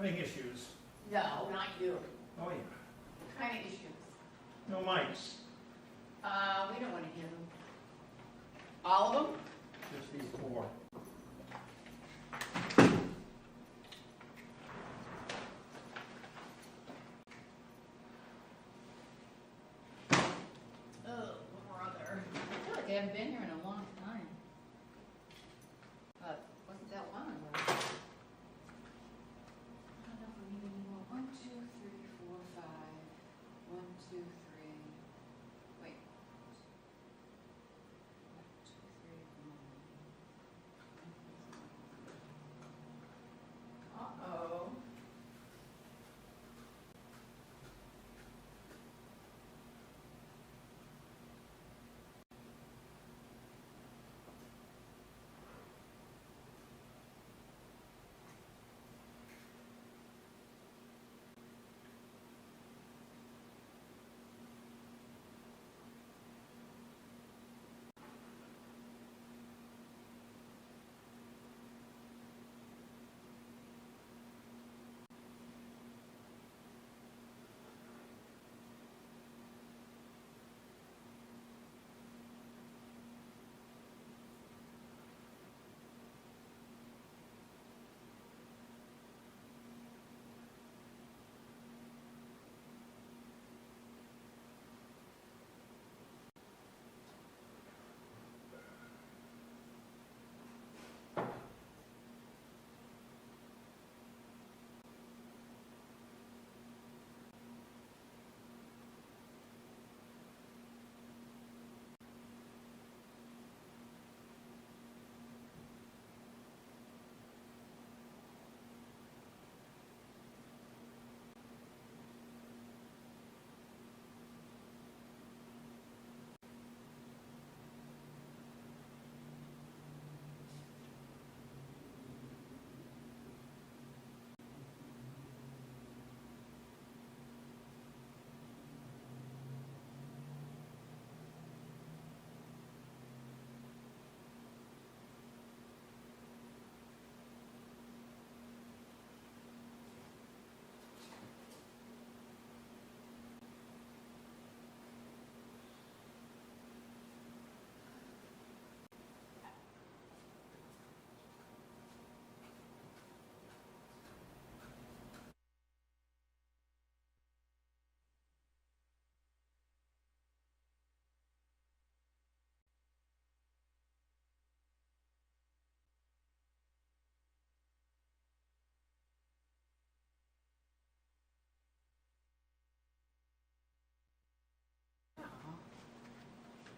Having issues. No, not you. Oh, yeah. What kind of issues? No mics. We don't want to hear them. All of them? Just these four. Oh, brother. I feel like I haven't been here in a long time. But wasn't that long ago? I don't know if we need any more. 1, 2, 3, 4, 5. 1, 2, 3. Wait. 1, 2, 3, 4. Uh-oh.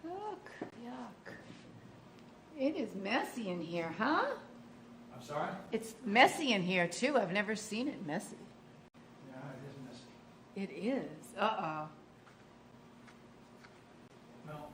Look, yuck. It is messy in here, huh? I'm sorry? It's messy in here, too. I've never seen it messy. Yeah, it is messy. It is. Uh-oh. Well,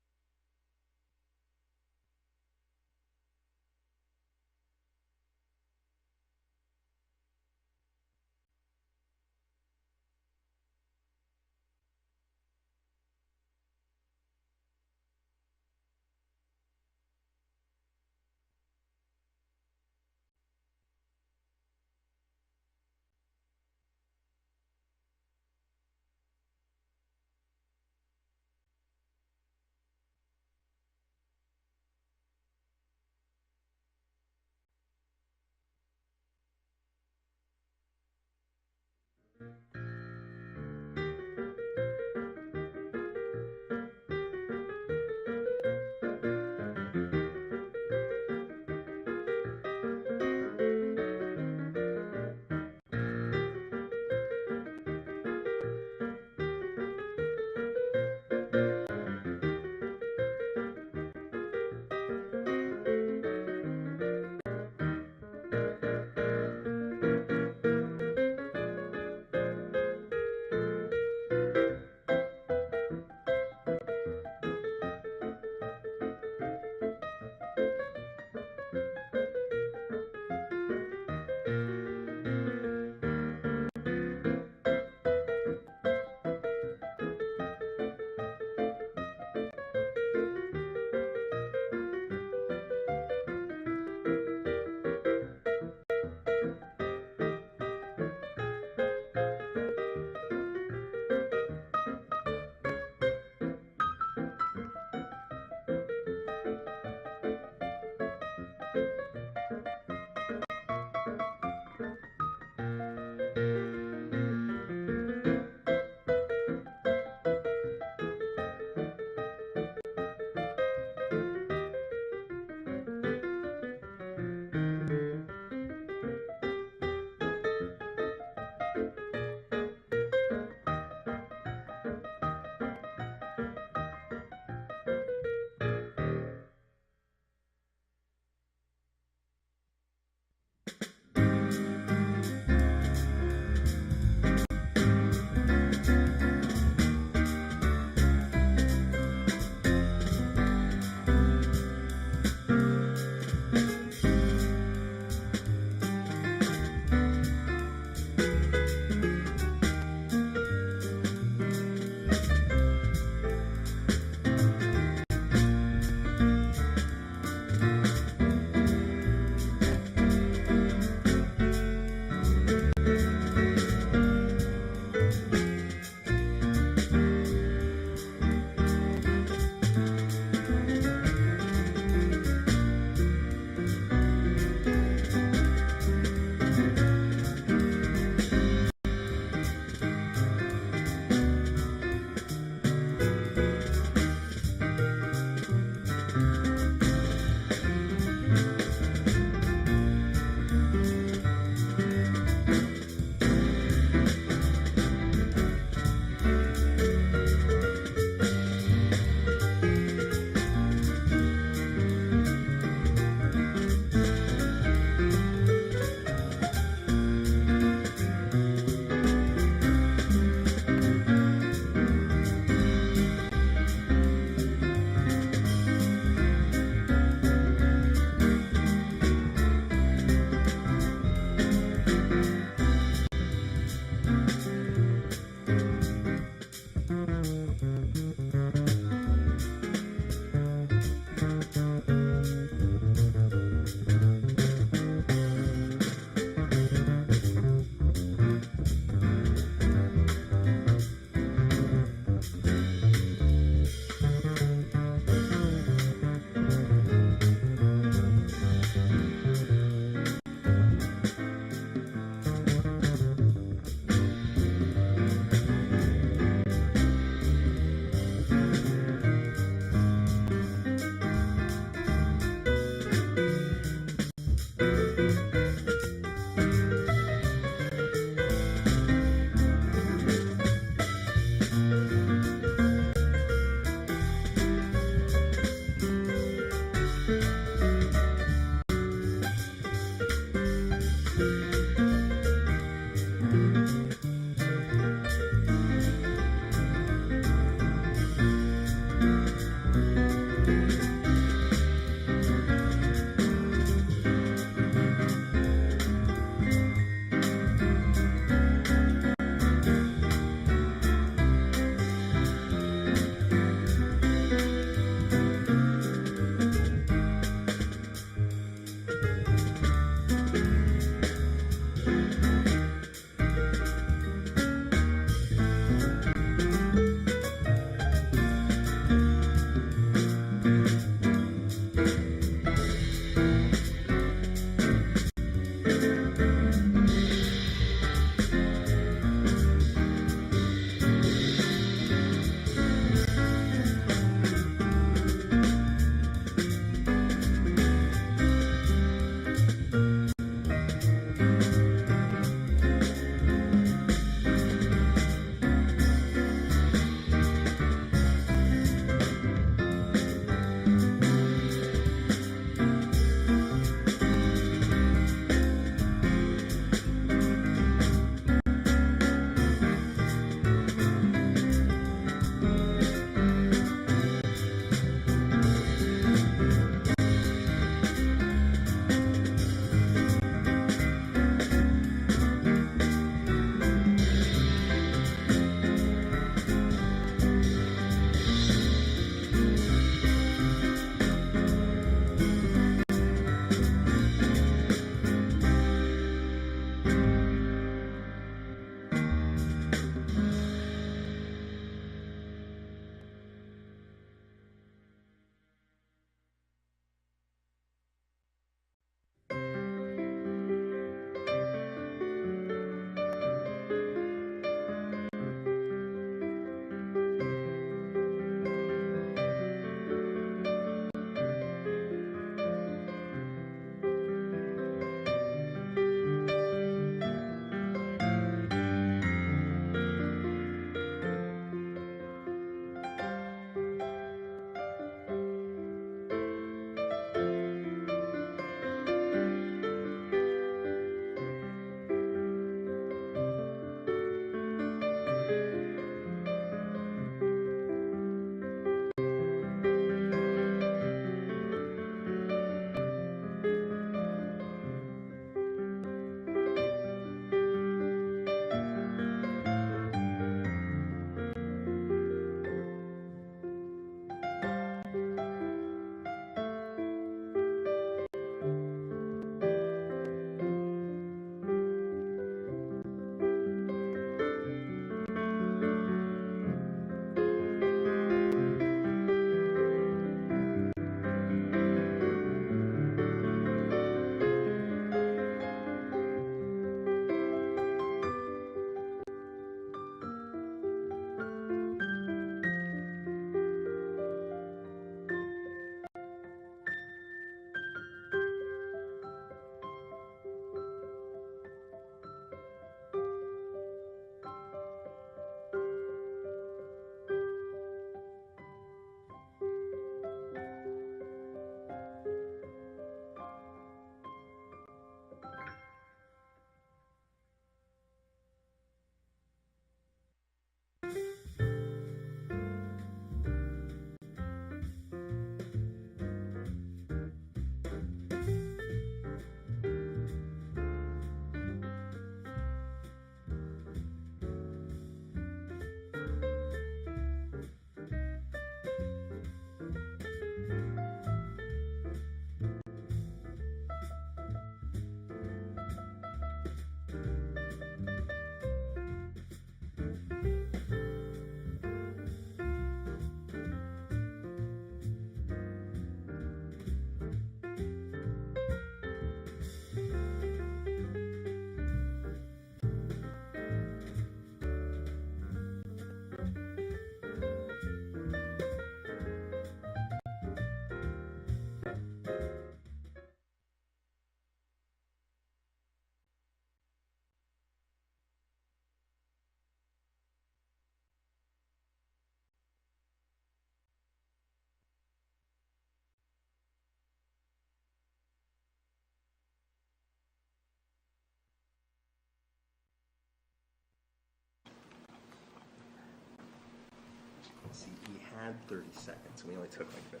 add 30 seconds. We only took like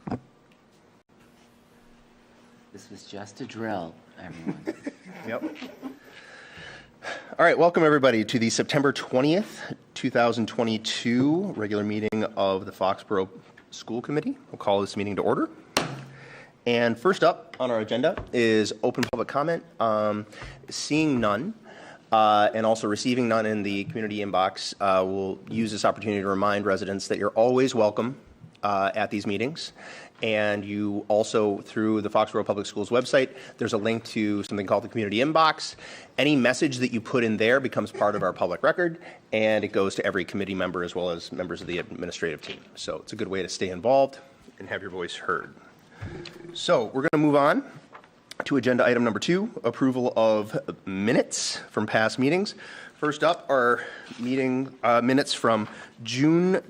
15. This was just a drill, everyone. Yep. All right, welcome everybody to the September 20th, 2022 regular meeting of the Foxboro School Committee. We'll call this meeting to order. And first up on our agenda is open public comment. Seeing none, and also receiving none in the community inbox, we'll use this opportunity to remind residents that you're always welcome at these meetings. And you also, through the Foxboro Public Schools website, there's a link to something called the community inbox. Any message that you put in there becomes part of our public record, and it goes to every committee member as well as members of the administrative team. So it's a good way to stay involved and have your voice heard. So we're going to move on to agenda item number 2, approval of minutes from past meetings. First up are meeting minutes from June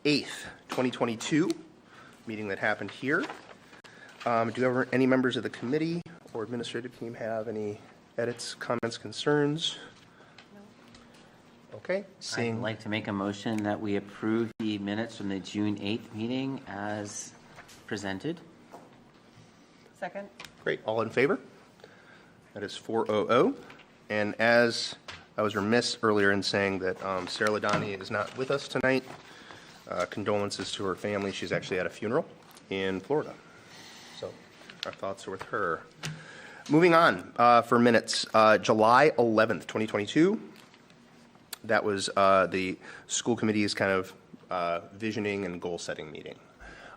8th, 2022, meeting that happened here. Do any members of the committee or administrative team have any edits, comments, concerns? No. Okay. I'd like to make a motion that we approve the minutes from the June 8th meeting as presented. Second. Great. All in favor? That is 400. And as I was remiss earlier in saying that Sarah Ladani is not with us tonight, condolences to her family. She's actually at a funeral in Florida. So our thoughts are with her. Moving on for minutes, July 11th, 2022. That was the school committee's kind of visioning and goal setting meeting.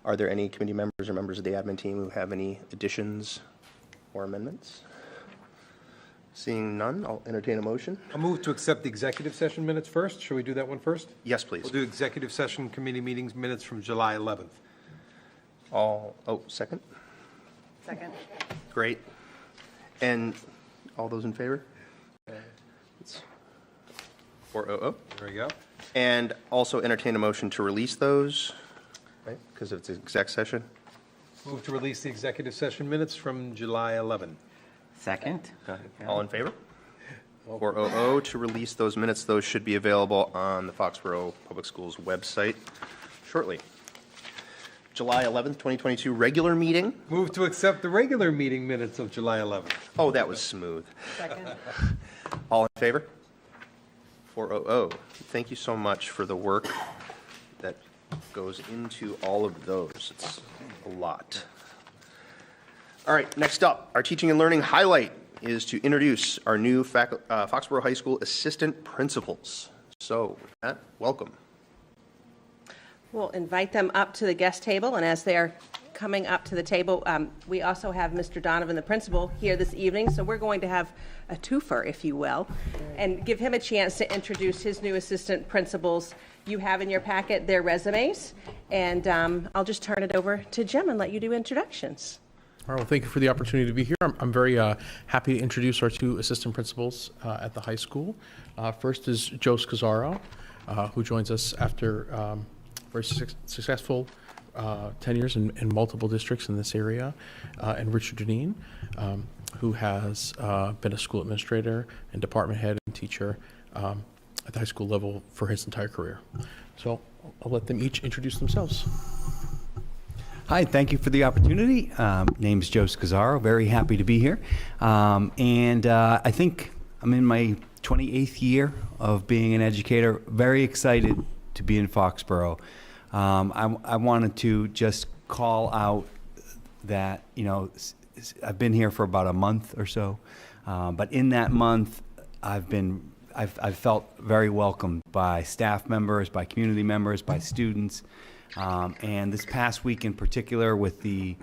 Are there any committee members or members of the admin team who have any additions or amendments? Seeing none, I'll entertain a motion. I'll move to accept the executive session minutes first. Should we do that one first? Yes, please. We'll do executive session committee meetings minutes from July 11th. Second? Second. Great. And all those in favor? It's 400. There we go. And also entertain a motion to release those, right? Because it's an exec session. Move to release the executive session minutes from July 11th. Second. All in favor? 400 to release those minutes. Those should be available on the Foxboro Public Schools website shortly. July 11th, 2022, regular meeting. Move to accept the regular meeting minutes of July 11th. Oh, that was smooth. Second. All in favor? 400. Thank you so much for the work that goes into all of those. It's a lot. All right, next up, our teaching and learning highlight is to introduce our new Foxboro High School assistant principals. So, with that, welcome. We'll invite them up to the guest table, and as they're coming up to the table, we also have Mr. Donovan, the principal, here this evening, so we're going to have a twofer, if you will, and give him a chance to introduce his new assistant principals. You have in your packet their resumes, and I'll just turn it over to Jim and let you do introductions. All right, well, thank you for the opportunity to be here. I'm very happy to introduce our 2 assistant principals at the high school. First is Joe Scazzaro, who joins us after very successful tenures in multiple districts in this area, and Richard Janine, who has been a school administrator and department head and teacher at the high school level for his entire career. So I'll let them each introduce themselves. Hi, thank you for the opportunity. Name's Joe Scazzaro. Very happy to be here. I think I'm in my 28th year of being an educator. Very excited to be in Foxboro. I wanted to just call out that, I've been here for about a month or so. But in that month, I've felt very welcomed by staff members, by community members, by students. And this past week in particular with the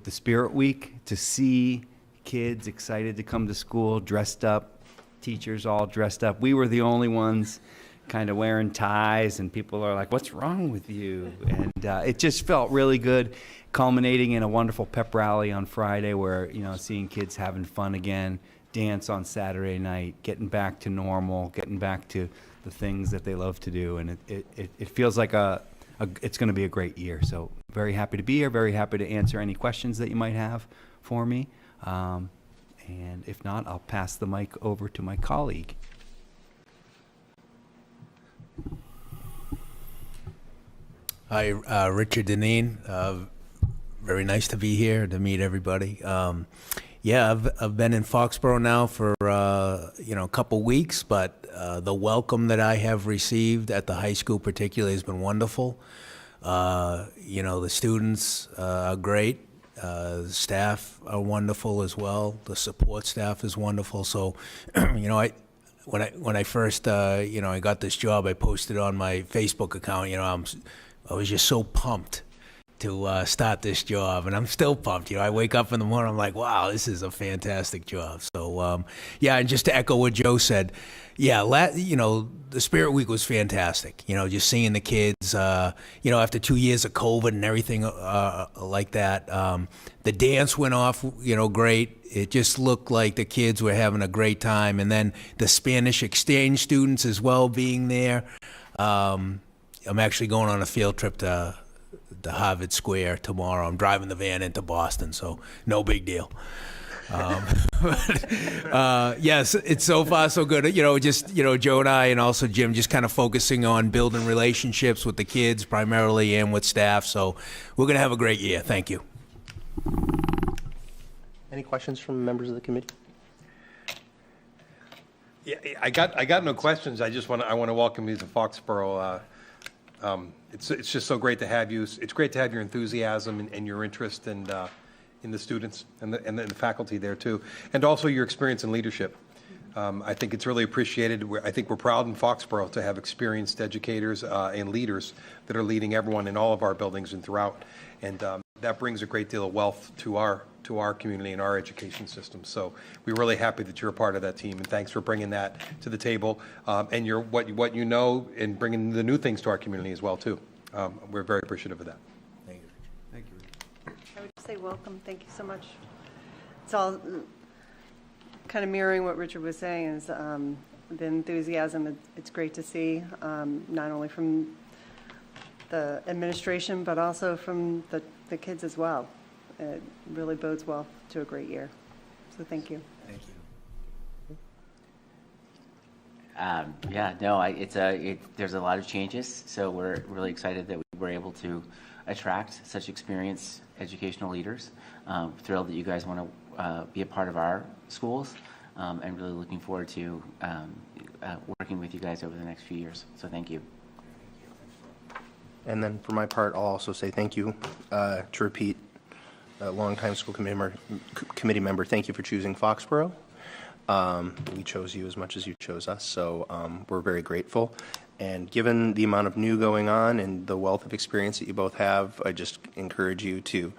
Spirit Week, to see kids excited to come to school, dressed up, teachers all dressed up. We were the only ones kind of wearing ties, and people are like, what's wrong with you? And it just felt really good, culminating in a wonderful pep rally on Friday where, seeing kids having fun again, dance on Saturday night, getting back to normal, getting back to the things that they love to do. And it feels like it's going to be a great year. So very happy to be here, very happy to answer any questions that you might have for me. And if not, I'll pass the mic over to my colleague. Hi, Richard Deneen. Very nice to be here to meet everybody. Yeah, I've been in Foxboro now for a couple weeks, but the welcome that I have received at the high school particularly has been wonderful. The students are great. The staff are wonderful as well. The support staff is wonderful. So, when I first I got this job, I posted on my Facebook account. I was just so pumped to start this job, and I'm still pumped. I wake up in the morning, I'm like, wow, this is a fantastic job. So, and just to echo what Joe said, the Spirit Week was fantastic. Just seeing the kids, after 2 years of COVID and everything like that. The dance went off, great. It just looked like the kids were having a great time. And then the Spanish exchange students as well being there. I'm actually going on a field trip to Harvard Square tomorrow. I'm driving the van into Boston, so no big deal. Yes, it's so far so good. Joe and I, and also Jim, just kind of focusing on building relationships with the kids primarily and with staff. So we're going to have a great year. Thank you. Any questions from members of the committee? Yeah, I got no questions. I want to welcome you to Foxboro. It's just so great to have you. It's great to have your enthusiasm and your interest in the students and the faculty there too, and also your experience in leadership. I think it's really appreciated. I think we're proud in Foxboro to have experienced educators and leaders that are leading everyone in all of our buildings and throughout, and that brings a great deal of wealth to our community and our education system. So we're really happy that you're a part of that team, and thanks for bringing that to the table, and what you know, and bringing the new things to our community as well too. We're very appreciative of that. Thank you. Thank you. I would just say welcome. Thank you so much. It's all kind of mirroring what Richard was saying, is the enthusiasm. It's great to see, not only from the administration, but also from the kids as well. It really bodes well to a great year. So thank you. Thank you. There's a lot of changes, so we're really excited that we were able to attract such experienced educational leaders. Thrilled that you guys want to be a part of our schools, and really looking forward to working with you guys over the next few years. So thank you. And then for my part, I'll also say thank you to repeat, a longtime school committee member, thank you for choosing Foxboro. We chose you as much as you chose us, so we're very grateful. And given the amount of new going on and the wealth of experience that you both have, I just encourage you to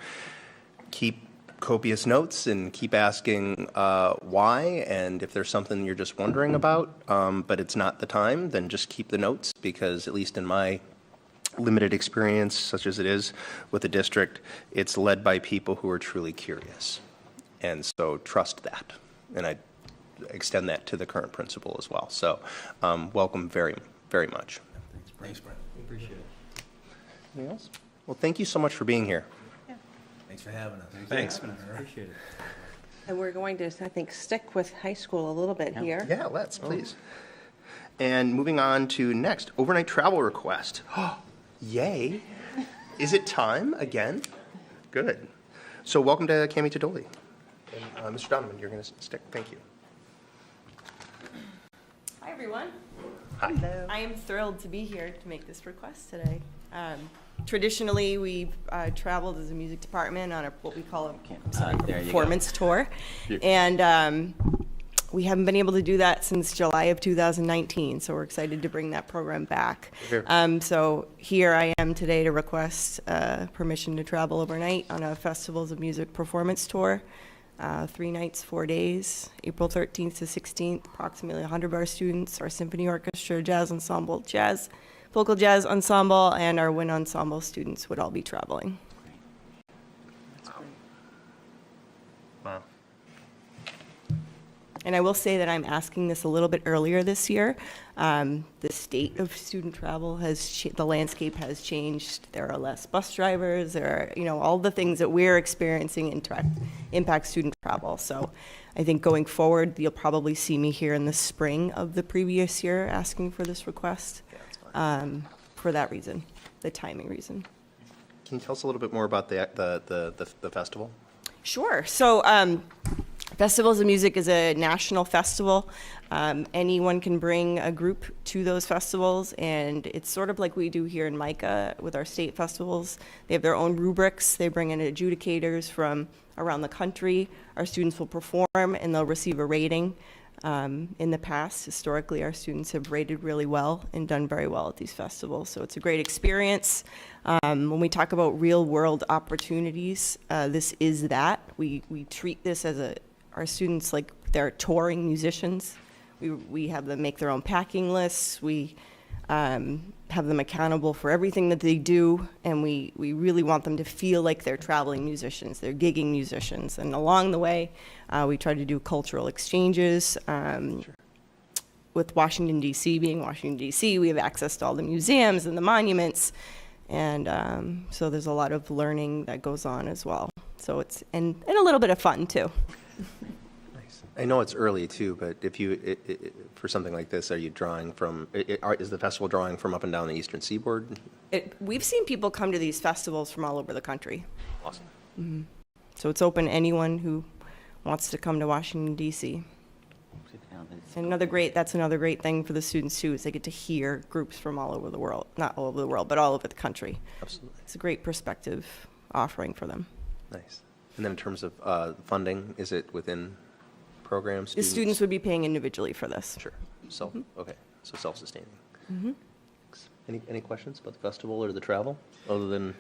keep copious notes and keep asking why, and if there's something you're just wondering about, but it's not the time, then just keep the notes, because at least in my limited experience, such as it is with the district, it's led by people who are truly curious. And so trust that. And I extend that to the current principal as well. So welcome very, very much. Thanks, Brent. Appreciate it. Anything else? Well, thank you so much for being here. Thanks for having us. Thanks. Appreciate it. And we're going to, I think, stick with high school a little bit here. Yeah, let's, please. And moving on to next, overnight travel request. Yay. Is it time again? Good. So welcome to Cami Tadoli. And Mr. Donovan, you're going to stick. Thank you. Hi, everyone. Hi. Hello. I am thrilled to be here to make this request today. Traditionally, we've traveled as a music department on what we call a performance tour. And we haven't been able to do that since July of 2019, so we're excited to bring that program back. So here I am today to request permission to travel overnight on a Festivals of Music performance tour. 3 nights, 4 days, April 13th to 16th, approximately 100 of our students, our symphony orchestra, jazz ensemble, vocal jazz ensemble, and our wind ensemble students would all be traveling. Wow. And I will say that I'm asking this a little bit earlier this year. The state of student travel the landscape has changed. There are less bus drivers. There are, all the things that we're experiencing impact student travel. So I think going forward, you'll probably see me here in the spring of the previous year asking for this request. for that reason, the timing reason. Can you tell us a little bit more about the festival? Sure. So, Festivals of Music is a national festival. Anyone can bring a group to those festivals, and it's sort of like we do here in MICA with our state festivals. They have their own rubrics. They bring in adjudicators from around the country. Our students will perform, and they'll receive a rating. In the past, historically, our students have rated really well and done very well at these festivals. So it's a great experience. When we talk about real-world opportunities, this is that. We treat this as our students like they're touring musicians. We have them make their own packing lists. We have them accountable for everything that they do, and we really want them to feel like they're traveling musicians, they're gigging musicians. And along the way, we try to do cultural exchanges. With Washington, D.C. being Washington, D.C., we have access to all the museums and the monuments. And so there's a lot of learning that goes on as well. So it's, and a little bit of fun, too. Nice. I know it's early, too, but if you, for something like this, are you drawing from, is the festival drawing from up and down the eastern seaboard? We've seen people come to these festivals from all over the country. Awesome. Mm-hmm. So it's open to anyone who wants to come to Washington, D.C. And that's another great thing for the students, too, is they get to hear groups from all over the world, not all over the world, but all over the country. Absolutely. It's a great perspective offering for them. Nice. And then in terms of funding, is it within programs? The students would be paying individually for this. Sure. Okay. So self-sustaining. Mm-hmm. Any questions about the festival or the travel, other than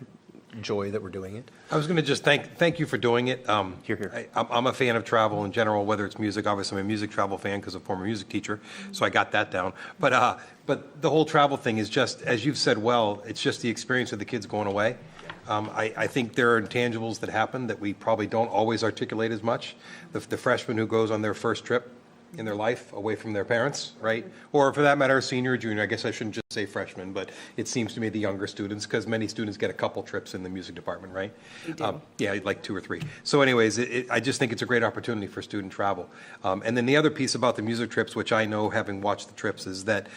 joy that we're doing it? I was going to just thank you for doing it. Here. I'm a fan of travel in general, whether it's music. Obviously, I'm a music travel fan because I'm a former music teacher, so I got that down. But the whole travel thing is just, as you've said well, it's just the experience of the kids going away. I think there are intangibles that happen that we probably don't always articulate as much. The freshman who goes on their first trip in their life away from their parents, right? Or for that matter, a senior or junior. I guess I shouldn't just say freshman, but it seems to me the younger students, because many students get a couple trips in the music department, right? We do. Yeah, like 2 or 3. So anyways, I just think it's a great opportunity for student travel. And then the other piece about the music trips, which I know having watched the trips, is that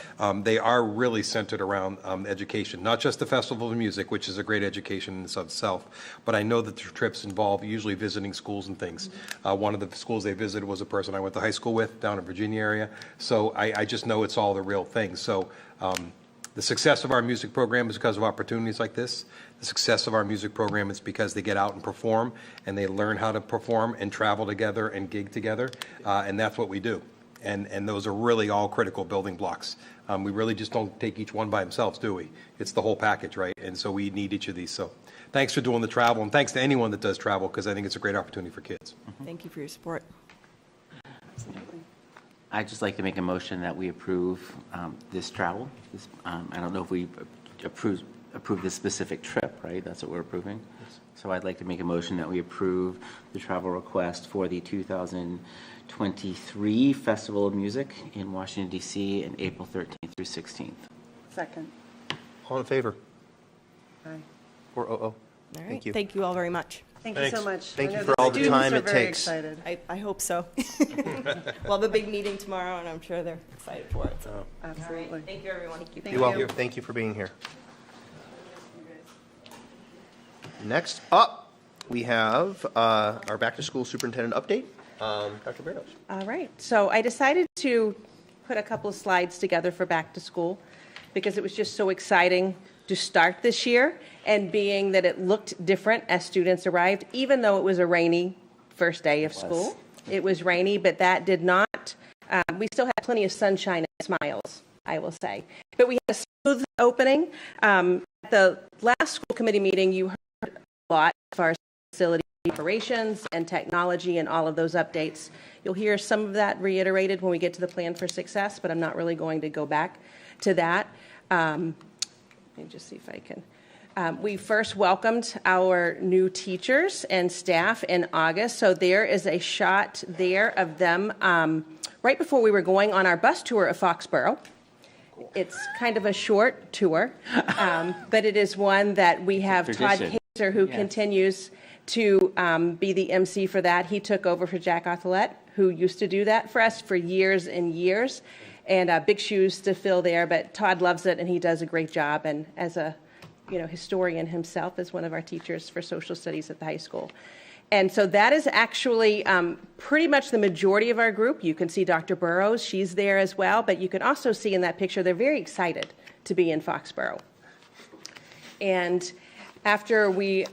they are really centered around education, not just the Festival of Music, which is a great education in itself, but I know that the trips involve usually visiting schools and things. One of the schools they visited was a person I went to high school with down in Virginia area. So I just know it's all the real thing. So the success of our music program is because of opportunities like this. The success of our music program is because they get out and perform, and they learn how to perform and travel together and gig together, and that's what we do. And those are really all critical building blocks. We really just don't take each one by themselves, do we? It's the whole package, right? And so we need each of these. So thanks for doing the travel, and thanks to anyone that does travel, because I think it's a great opportunity for kids. Thank you for your support. I'd just like to make a motion that we approve this travel. I don't know if we approve this specific trip, right? That's what we're approving. Yes. So I'd like to make a motion that we approve the travel request for the 2023 Festival of Music in Washington, D.C. in April 13th through 16th. Second. All in favor? Aye. 4-0-0. All right. Thank you. Thank you all very much. Thank you so much. Thank I you know for all the students time are it very takes. excited. I hope so. We'll have a big meeting tomorrow, and I'm sure they're excited for it. So. Absolutely. Thank you, everyone. Thank You're welcome. Thank you for being here. Next up, we have our back-to-school superintendent update. Dr. Berdos. All right, so I decided to put a couple of slides together for back to school because it was just so exciting to start this year, and being that it looked different as students arrived, even though it was a rainy first day of school. It was rainy, but that did not, we still had plenty of sunshine and smiles, I will say. But we had a smooth opening. At the last school committee meeting, you heard a lot as far as facility operations and technology and all of those updates. You'll hear some of that reiterated when we get to the plan for success, but I'm not really going to go back to that. Let me just see if I can. We first welcomed our new teachers and staff in August, so there is a shot there of them right before we were going on our bus tour of Foxboro. It's kind of a short tour, but it is one that we have Todd Hazer, who continues to be the MC for that. He took over for Jack Othelette, who used to do that for us for years and years. and big shoes to fill there, but Todd loves it and he does a great job. And as a historian himself, as one of our teachers for social studies at the high school. And so that is actually pretty much the majority of our group. You can see Dr. Burrows, she's there as well, but you can also see in that picture they're very excited to be in Foxboro. And after we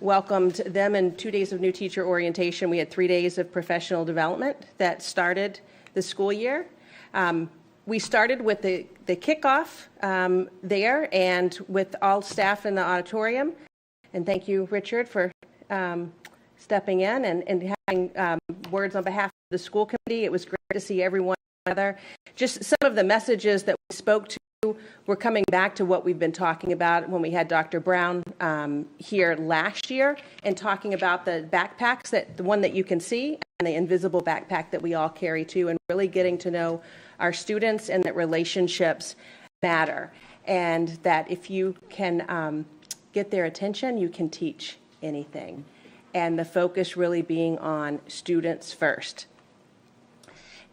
welcomed them in 2 days of new teacher orientation, we had 3 days of professional development that started the school year. We started with the kickoff there and with all staff in the auditorium. And thank you, Richard, for stepping in and having words on behalf of the school committee. It was great to see everyone together. Just some of the messages that we spoke to, we're coming back to what we've been talking about when we had Dr. Brown here last year and talking about the backpacks, the one that you can see and the invisible backpack that we all carry too, and really getting to know our students and that relationships matter. And that if you can get their attention, you can teach anything. And the focus really being on students first.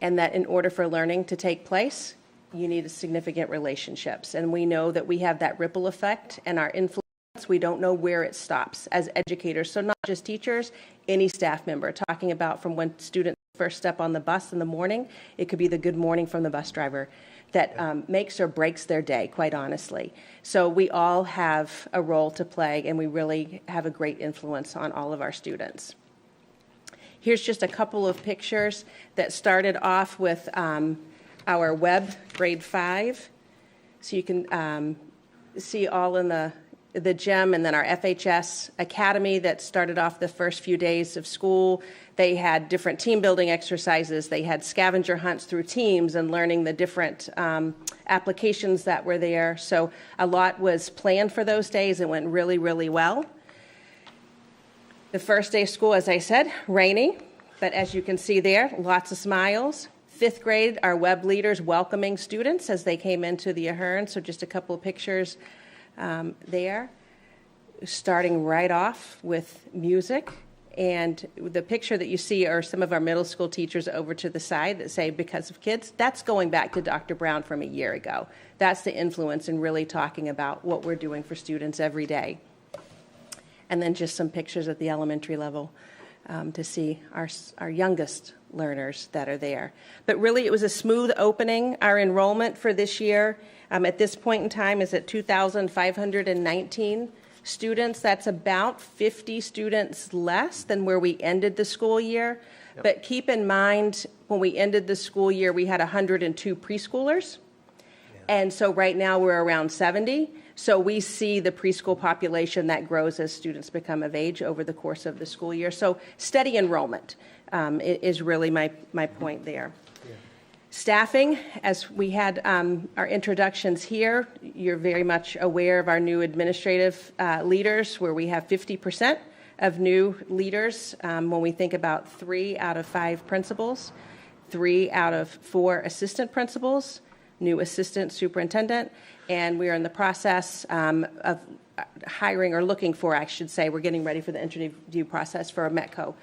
And that in order for learning to take place, you need significant relationships. And we know that we have that ripple effect and our influence, we don't know where it stops as educators. So not just teachers, any staff member, talking about from when students first step on the bus in the morning, it could be the good morning from the bus driver that makes or breaks their day, quite honestly. So we all have a role to play, and we really have a great influence on all of our students. Here's just a couple of pictures that started off with our web grade 5. So you can see all in the gym, and then our FHS Academy that started off the first few days of school. They had different team building exercises. They had scavenger hunts through teams and learning the different applications that were there. So a lot was planned for those days. It went really, really well. The first day of school, as I said, rainy, but as you can see there, lots of smiles. 5th grade, our web leaders welcoming students as they came into the Ahern. So just a couple of pictures there, starting right off with music. And the picture that you see are some of our middle school teachers over to the side that say, because of kids. That's going back to Dr. Brown from a year ago. That's the influence in really talking about what we're doing for students every day. And then just some pictures at the elementary level to see our youngest learners that are there. But really, it was a smooth opening. Our enrollment for this year at this point in time is at 2,519 students. That's about 50 students less than where we ended the school year. Yep. But keep in mind, when we ended the school year, we had 102 preschoolers. Yeah. And so right now we're around 70. So we see the preschool population that grows as students become of age over the course of the school year. So steady enrollment is really my point there. Yeah. Staffing, as we had our introductions here, you're very much aware of our new administrative leaders, where we have 50% of new leaders when we think about 3 out of 5 principals, 3 out of 4 assistant principals, new assistant superintendent, and we are in the process of hiring, or looking for, I should say, we're getting ready for the interview process for a METCO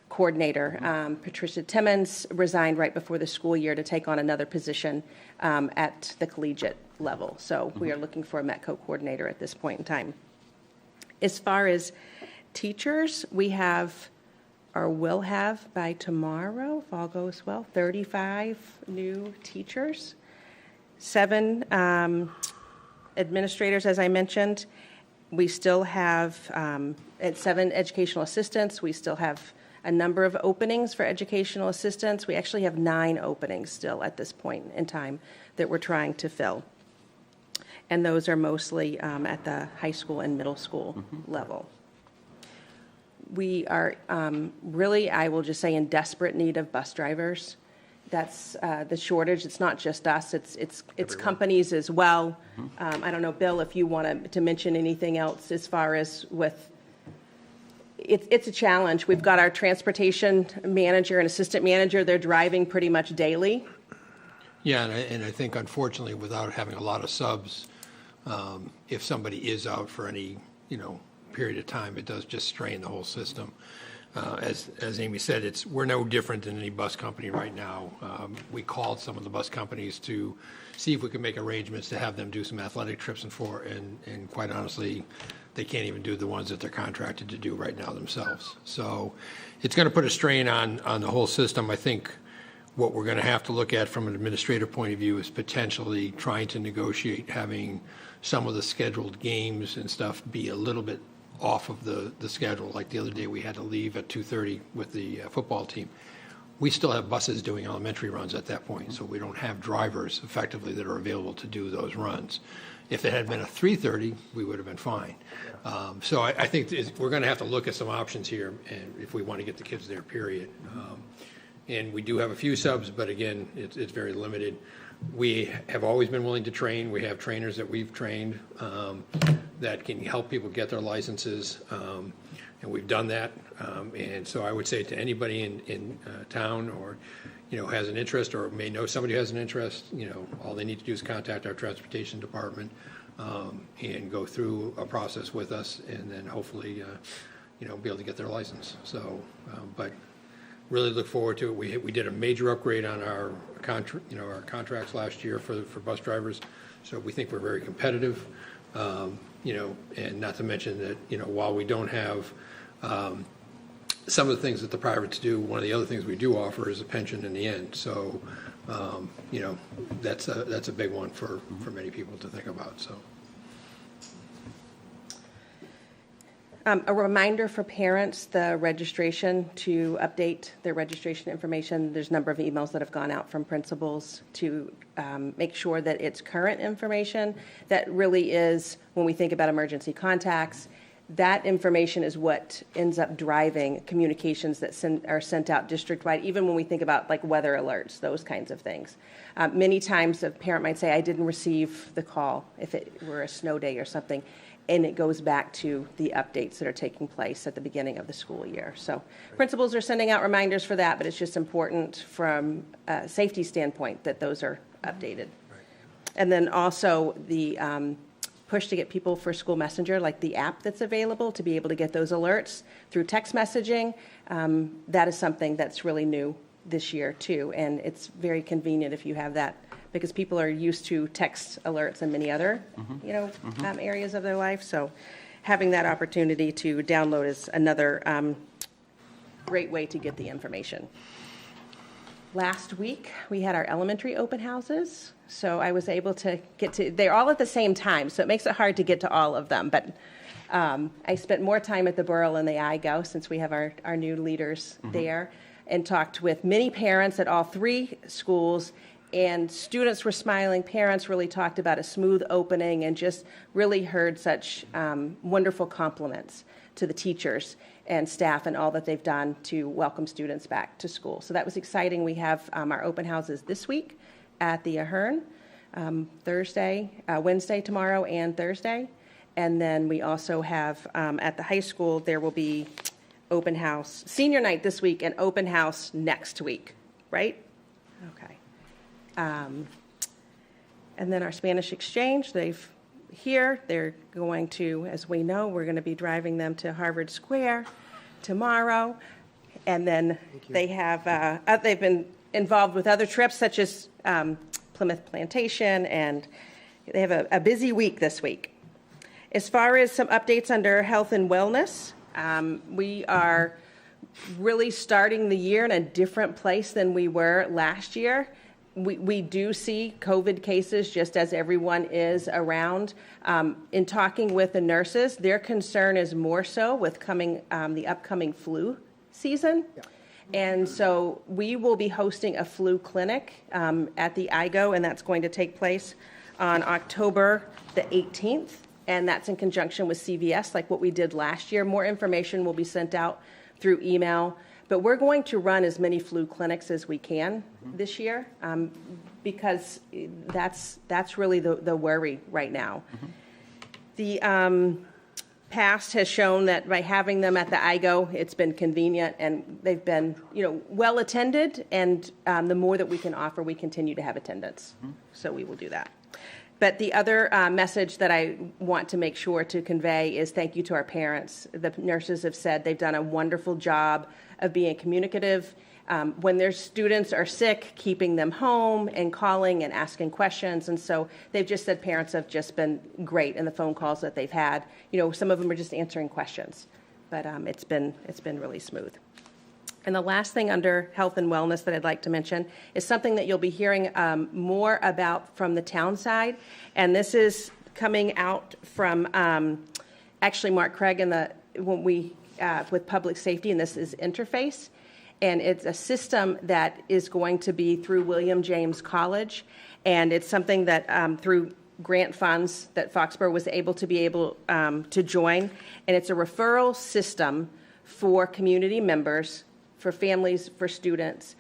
coordinator. Patricia Timmons resigned right before the school year to take on another position at the collegiate level. So we are looking for a METCO coordinator at this point in time. As far as teachers, we have, or will have by tomorrow, if all goes well, 35 new teachers, 7 administrators, as I mentioned. We still have at 7 educational assistants. We still have a number of openings for educational assistants. We actually have 9 openings still at this point in time that we're trying to fill. And those are mostly at the high school and middle school level. We are really, I will just say, in desperate need of bus drivers. That's the shortage. It's not just us. It's companies as well. I don't know, Bill, if you want to mention anything else as far as with. It's a challenge. We've got our transportation manager and assistant manager. They're driving pretty much daily. Yeah, and I think unfortunately, without having a lot of subs, if somebody is out for any period of time, it does just strain the whole system. as Amy said, we're no different than any bus company right now. We called some of the bus companies to see if we could make arrangements to have them do some athletic trips and quite honestly, they can't even do the ones that they're contracted to do right now themselves. So it's going to put a strain on the whole system. I think what we're going to have to look at from an administrative point of view is potentially trying to negotiate having some of the scheduled games and stuff be a little bit off of the schedule. Like the other day, we had to leave at 2:30 with the football team. We still have buses doing elementary runs at that point, so we don't have drivers effectively that are available to do those runs. If it had been a 3:30, we would have been fine. So I think we're going to have to look at some options here, and if we want to get the kids there, period. And we do have a few subs, but again, it's very limited. We have always been willing to train. We have trainers that we've trained that can help people get their licenses, and we've done that. And so I would say to anybody in town or, has an interest or may know somebody who has an interest, all they need to do is contact our transportation department and go through a process with us, and then hopefully, be able to get their license. So, but really look forward to it. We did a major upgrade on our our contracts last year for bus drivers, so we think we're very competitive. And not to mention that while we don't have some of the things that the privates do, one of the other things we do offer is a pension in the end. So that's a big one for many people to think about. So. A reminder for parents, the registration, to update their registration information. There's a number of emails that have gone out from principals to make sure that it's current information. That really is, when we think about emergency contacts, that information is what ends up driving communications that are sent out district-wide, even when we think about like weather alerts, those kinds of things. Many times a parent might say, I didn't receive the call if it were a snow day or something. And it goes back to the updates that are taking place at the beginning of the school year. So principals are sending out reminders for that, but it's just important from a safety standpoint that those are updated. Right. And then also the push to get people for School Messenger, like the app that's available to be able to get those alerts through text messaging. That is something that's really new this year too, and it's very convenient if you have that, because people are used to text alerts in many other, areas of their life. So having that opportunity to download is another great way to get the information. Last week, we had our elementary open houses. So I was able to they're all at the same time, so it makes it hard to get to all of them. But I spent more time at the Burl and the IGO, since we have our new leaders there, and talked with many parents at all three schools. And students were smiling, parents really talked about a smooth opening, and just really heard such wonderful compliments to the teachers and staff and all that they've done to welcome students back to school. So that was exciting. We have our open houses this week at the Ahern, Wednesday, tomorrow, and Thursday. And then we also have at the high school, there will be open house, senior night this week and open house next week, right? Okay. And then our Spanish exchange, they're going to, as we know, we're going to be driving them to Harvard Square tomorrow. And then they have, they've been involved with other trips such as Plymouth Plantation, and they have a busy week this week. As far as some updates under health and wellness, we are really starting the year in a different place than we were last year. We do see COVID cases, just as everyone is around. In talking with the nurses, their concern is more so with the upcoming flu season. Yeah. And so we will be hosting a flu clinic at the IGO, and that's going to take place on October the 18th. And that's in conjunction with CVS, like what we did last year. More information will be sent out through email. But we're going to run as many flu clinics as we can this year, because that's really the worry right now. The past has shown that by having them at the IGO, it's been convenient, and they've been well attended. And the more that we can offer, we continue to have attendance. So we will do that. But the other message that I want to make sure to convey is thank you to our parents. The nurses have said they've done a wonderful job of being communicative. When their students are sick, keeping them home and calling and asking questions. And so they've just said parents have just been great in the phone calls that they've had. You know, some of them are just answering questions, but it's been really smooth. And the last thing under health and wellness that I'd like to mention is something that you'll be hearing more about from the town side. And this is coming out from actually Mark Craig and with public safety, and this is Interface. And it's a system that is going to be through William James College. And it's something that through grant funds that Foxboro was able to join. And it's a referral system for community members, for families, for students,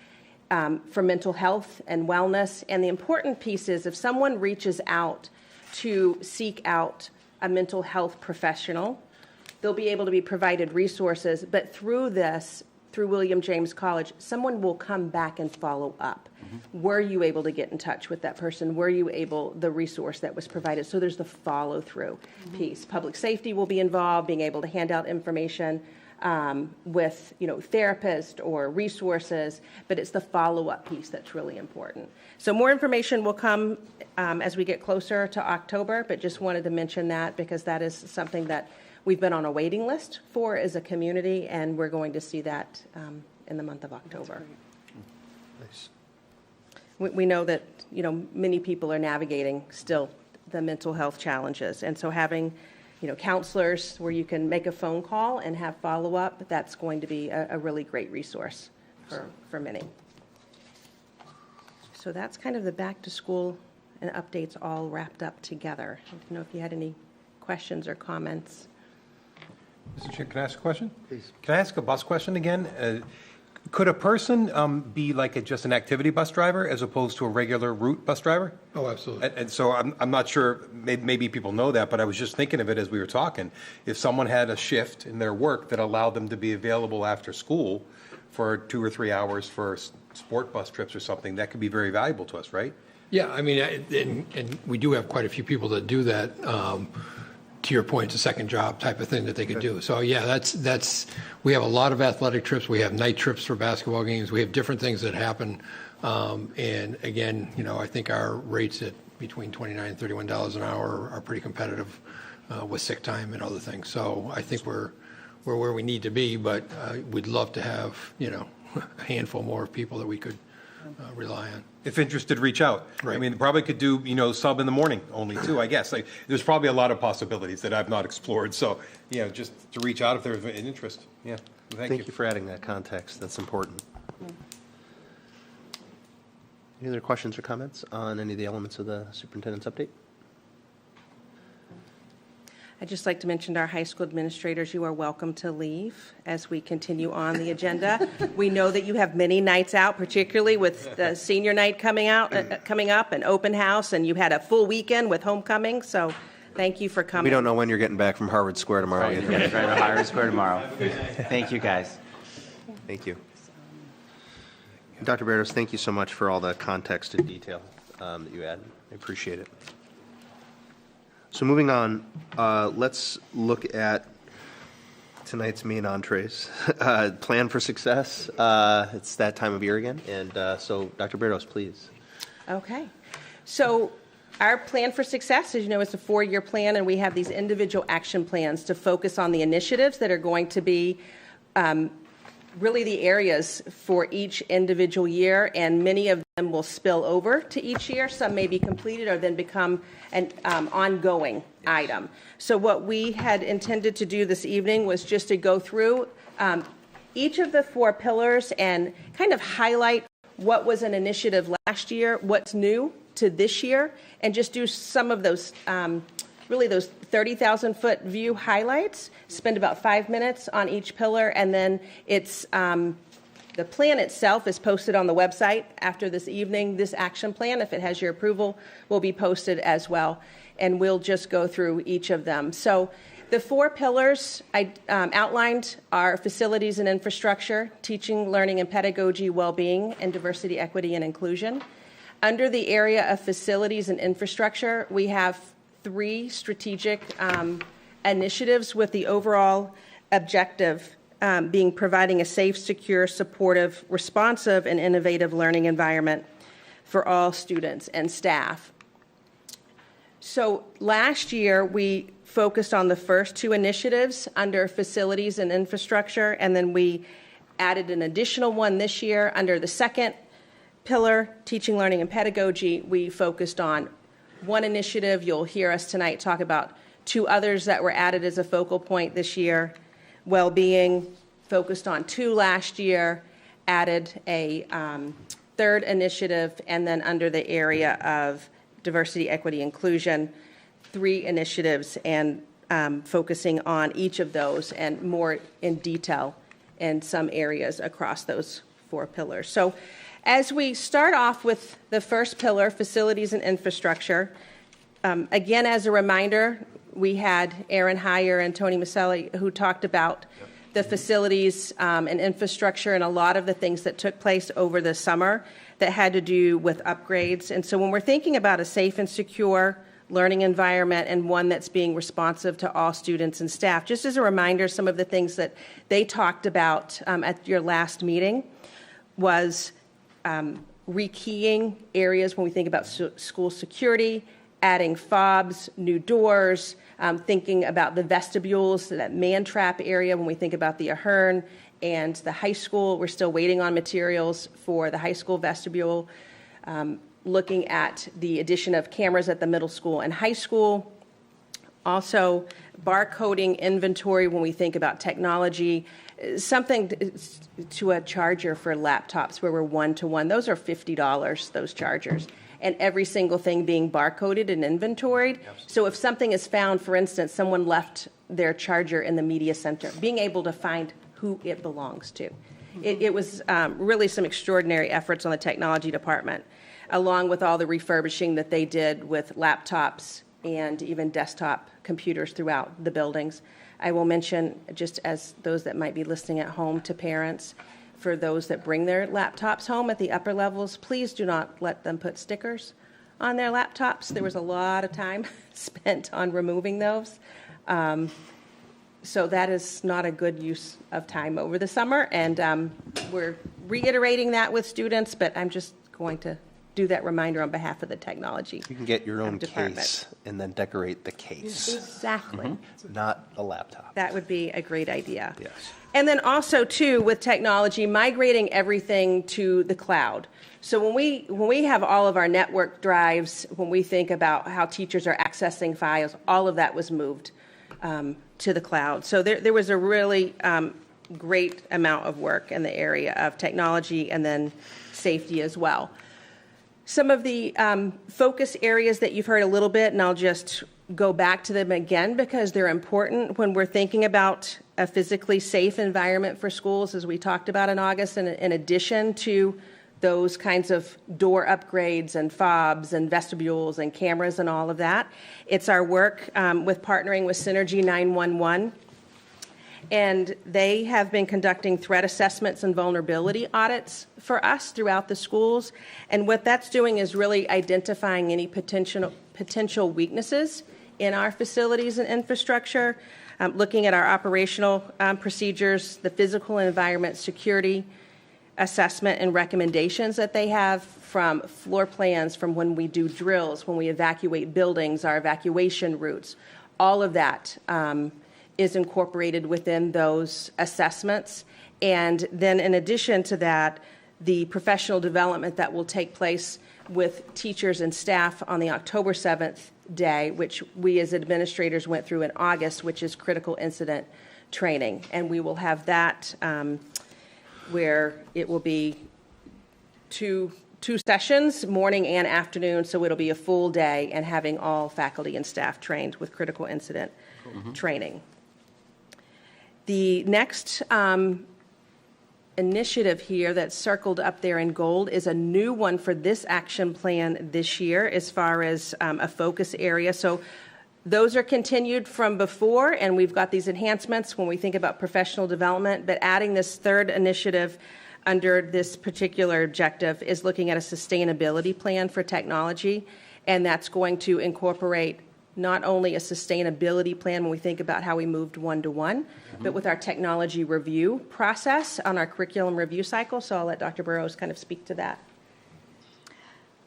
for mental health and wellness. And the important piece is if someone reaches out to seek out a mental health professional, they'll be able to be provided resources. But through William James College, someone will come back and follow up. Mm-hmm. Were you able to get in touch with that person? Were you the resource that was provided? So there's the follow-through piece. Public safety will be involved, being able to hand out information with, therapists or resources, but it's the follow-up piece that's really important. So more information will come as we get closer to October, but just wanted to mention that because that is something that we've been on a waiting list for as a community, and we're going to see that in the month of October. Nice. We know that, many people are navigating still the mental health challenges, and so having counselors where you can make a phone call and have follow-up, that's going to be a really great resource for many. So that's kind of the back to school and updates all wrapped up together. I don't know if you had any questions or comments. Mr. Chair, can I ask a question? Please. Can I ask a bus question again? Could a person be like just an activity bus driver as opposed to a regular route bus driver? Oh, absolutely. And so I'm not sure, maybe people know that, but I was just thinking of it as we were talking. If someone had a shift in their work that allowed them to be available after school for 2 or 3 hours for sport bus trips or something, that could be very valuable to us, right? Yeah, I mean, and we do have quite a few people that do that. To your point, it's a second job type of thing that they could do. So yeah, that's we have a lot of athletic trips. We have night trips for basketball games. We have different things that happen. And again, I think our rates at between $29 and $31 an hour are pretty competitive with sick time and other things. So I think we're where we need to be, but we'd love to have a handful more of people that we could rely on. If interested, reach out. Right. I mean, probably could do, sub in the morning only too, I guess. Like, there's probably a lot of possibilities that I've not explored. So, just to reach out if there's an interest. Yeah. Thank you for adding that context. That's important. Any other questions or comments on any of the elements of the superintendent's update? I'd just like to mention to our high school administrators, you are welcome to leave as we continue on the agenda. We know that you have many nights out, particularly with the senior night coming up, and open house, and you had a full weekend with homecoming, so thank you for coming. We don't know when you're getting back from Harvard Square tomorrow. Right, yeah, drive to Harvard Square tomorrow. Thank you, guys. Thank you. Dr. Berdos, thank you so much for all the context and detail that you add. I appreciate it. So moving on, let's look at tonight's main entrees. Plan for success. It's that time of year again. And so Dr. Berdos, please. Okay. So our plan for success, as you know, is a 4-year plan, and we have these individual action plans to focus on the initiatives that are going to be really the areas for each individual year, and many of them will spill over to each year. Some may be completed or then become an ongoing item. So what we had intended to do this evening was just to go through each of the 4 pillars and kind of highlight what was an initiative last year, what's new to this year, and just do some of those really those 30,000-foot view highlights, spend about 5 minutes on each pillar, and then it's the plan itself is posted on the website after this evening. This action plan, if it has your approval, will be posted as well, and we'll just go through each of them. So the 4 pillars I outlined are facilities and infrastructure, teaching, learning, and pedagogy, well-being, and diversity, equity, and inclusion. Under the area of facilities and infrastructure, we have 3 strategic initiatives with the overall objective being providing a safe, secure, supportive, responsive, and innovative learning environment for all students and staff. So last year, we focused on the first 2 initiatives under facilities and infrastructure, and then we added an additional one this year under the second pillar, teaching, learning, and pedagogy. We focused on 1 initiative. You'll hear us tonight talk about 2 others that were added as a focal point this year. Well-being, focused on 2 last year, added a 3rd initiative, and then under the area of diversity, equity, inclusion, 3 initiatives, and focusing on each of those and more in detail in some areas across those 4 pillars. So as we start off with the first pillar, facilities and infrastructure, again, as a reminder, we had Aaron Heyer and Tony Maselli who talked about the facilities and infrastructure and a lot of the things that took place over the summer that had to do with upgrades. And so when we're thinking about a safe and secure learning environment and one that's being responsive to all students and staff, just as a reminder, some of the things that they talked about at your last meeting was rekeying areas when we think about school security, adding fobs, new doors, thinking about the vestibules, that man trap area when we think about the Ahern and the high school. We're still waiting on materials for the high school vestibule, looking at the addition of cameras at the middle school and high school. Also, barcoding inventory when we think about technology, something to a charger for laptops where we're one-to-one. Those are $50, those chargers. And every single thing being barcoded and inventoried. So if something is found, for instance, someone left their charger in the media center, being able to find who it belongs to. It was really some extraordinary efforts on the technology department, along with all the refurbishing that they did with laptops and even desktop computers throughout the buildings. I will mention, just as those that might be listening at home to parents, for those that bring their laptops home at the upper levels, please do not let them put stickers on their laptops. There was a lot of time spent on removing those. So that is not a good use of time over the summer, and we're reiterating that with students, but I'm just going to do that reminder on behalf of the technology. You can get your own department. case and then decorate the case, Exactly. not a laptop. That would be a great idea. Yes. And then also, too, with technology, migrating everything to the cloud. So when we have all of our network drives, when we think about how teachers are accessing files, all of that was moved to the cloud. So there was a really great amount of work in the area of technology and then safety as well. Some of the focus areas that you've heard a little bit, and I'll just go back to them again because they're important when we're thinking about a physically safe environment for schools, as we talked about in August, and in addition to those kinds of door upgrades and fobs and vestibules and cameras and all of that. It's our work with partnering with Synergy 911. And they have been conducting threat assessments and vulnerability audits for us throughout the schools. And what that's doing is really identifying any potential weaknesses in our facilities and infrastructure, looking at our operational procedures, the physical environment security assessment and recommendations that they have, from floor plans, from when we do drills, when we evacuate buildings, our evacuation routes. All of that is incorporated within those assessments. And then in addition to that, the professional development that will take place with teachers and staff on the October 7th day, which we as administrators went through in August, which is critical incident training. And we will have that where it will be two sessions, morning and afternoon, so it'll be a full day, and having all faculty and staff trained with critical incident training. The next initiative here that's circled up there in gold is a new one for this action plan this year as far as a focus area. So those are continued from before, and we've got these enhancements when we think about professional development, but adding this third initiative under this particular objective is looking at a sustainability plan for technology, and that's going to incorporate not only a sustainability plan when we think about how we moved one-to-one, but with our technology review process on our curriculum review cycle. So I'll let Dr. Burrows kind of speak to that.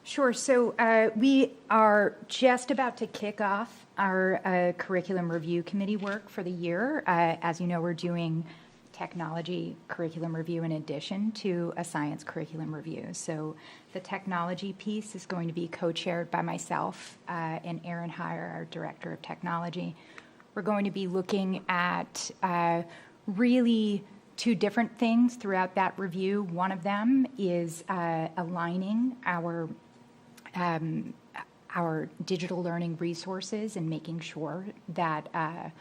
Sure. So we are just about to kick off our curriculum review committee work for the year. As you know, we're doing technology curriculum review in addition to a science curriculum review. So the technology piece is going to be co-chaired by myself and Erin Heyer, our director of technology. We're going to be looking at really two different things throughout that review. One of them is aligning our digital learning resources and making sure that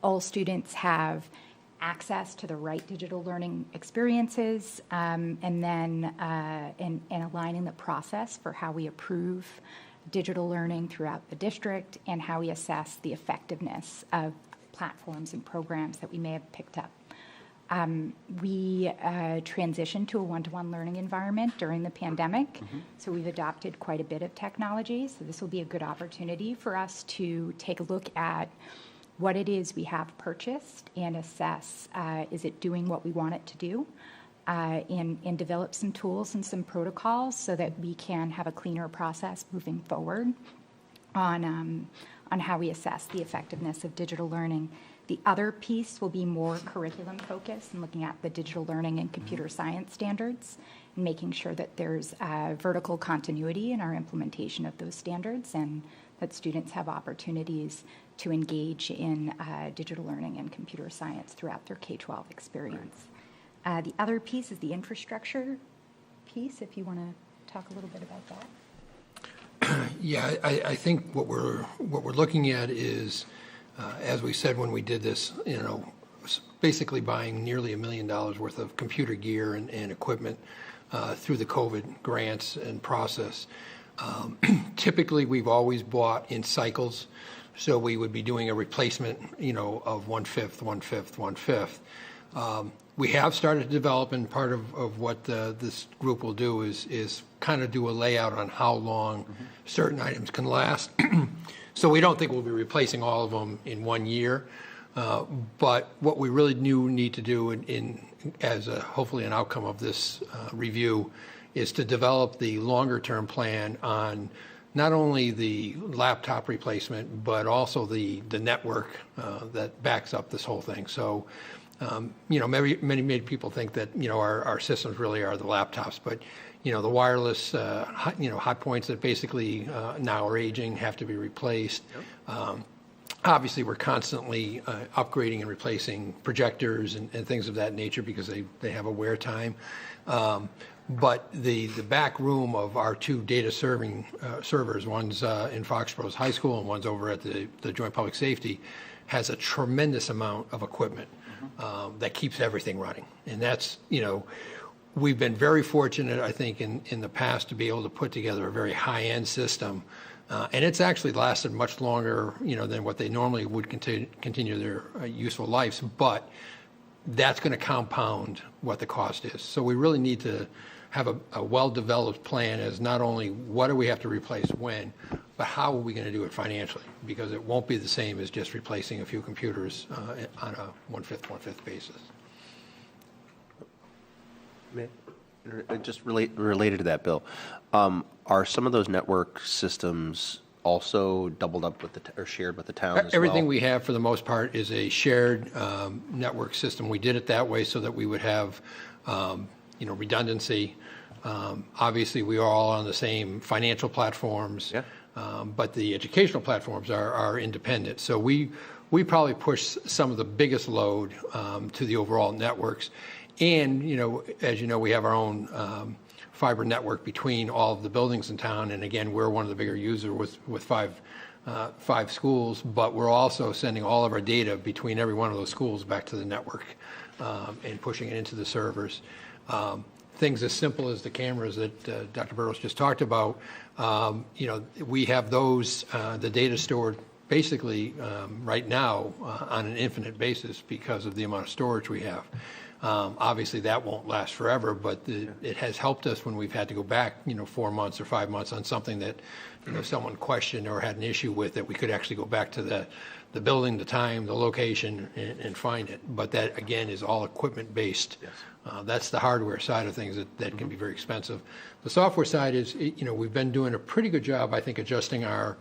all students have access to the right digital learning experiences, and then and aligning the process for how we approve digital learning throughout the district and how we assess the effectiveness of platforms and programs that we may have picked up. We transitioned to a one-to-one learning environment during the pandemic, so we've adopted quite a bit of technology. So this will be a good opportunity for us to take a look at what it is we have purchased and assess, is it doing what we want it to do, and develop some tools and some protocols so that we can have a cleaner process moving forward on how we assess the effectiveness of digital learning. The other piece will be more curriculum focused and looking at the digital learning and computer science standards and making sure that there's vertical continuity in our implementation of those standards and that students have opportunities to engage in digital learning and computer science throughout their K-12 experience. The other piece is the infrastructure piece, if you want to talk a little bit about that. Yeah, I think what we're looking at is, as we said when we did this, basically buying nearly $1 million worth of computer gear and equipment through the COVID grants and process. Typically, we've always bought in cycles, so we would be doing a replacement, of 1/5, 1/5, 1/5. We have started to develop, and part of what this group will do is kind of do a layout on how long certain items can last. So we don't think we'll be replacing all of them in 1 year, but what we really need to do as hopefully an outcome of this review is to develop the longer-term plan on not only the laptop replacement, but also the network that backs up this whole thing. So, many people think that, our systems really are the laptops, but, the wireless, hot points that basically now are aging have to be replaced. Yep. Obviously, we're constantly upgrading and replacing projectors and things of that nature because they have a wear time. But the back room of our two data servers, one's in Foxboro's high school and one's over at the Joint Public Safety, has a tremendous amount of equipment that keeps everything running. And that's, we've been very fortunate, I think, in the past to be able to put together a very high-end system. And it's actually lasted much longer, than what they normally would continue their useful lives. But that's going to compound what the cost is. So we really need to have a well-developed plan as not only what do we have to replace when, but how are we going to do it financially? Because it won't be the same as just replacing a few computers on a 1/5 basis. Just related to that, Bill, are some of those network systems also doubled up with or shared with the town as well? Everything we have, for the most part, is a shared network system. We did it that way so that we would have, redundancy. Obviously, we are all on the same financial platforms, but the educational platforms are independent. So we probably push some of the biggest load to the overall networks. And, as you know, we have our own fiber network between all of the buildings in town. And again, we're one of the bigger users with five schools, but we're also sending all of our data between every one of those schools back to the network and pushing it into the servers. Things as simple as the cameras that Dr. Burrows just talked about, we have those, the data stored basically right now on an infinite basis because of the amount of storage we have. Obviously, that won't last forever, but it has helped us when we've had to go back, 4 months or 5 months on something that, someone questioned or had an issue with, that we could actually go back to the building, the time, the location, and find it. But that, again, is all equipment-based. Yes. That's the hardware side of things that can be very expensive. The software side is, we've been doing a pretty good job, I think, adjusting our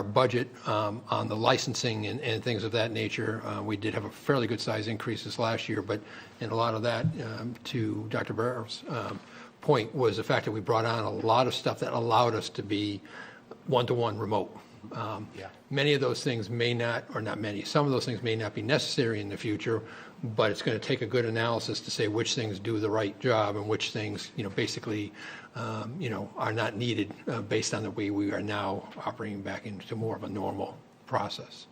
budget on the licensing and things of that nature. We did have a fairly good size increase this last year, but in a lot of that, to Dr. Barrow's point, was the fact that we brought on a lot of stuff that allowed us to be one-to-one remote. Many of those things may not, or not many, some of those things may not be necessary in the future, but it's going to take a good analysis to say which things do the right job and which things, basically, are not needed based on the way we are now operating back into more of a normal process.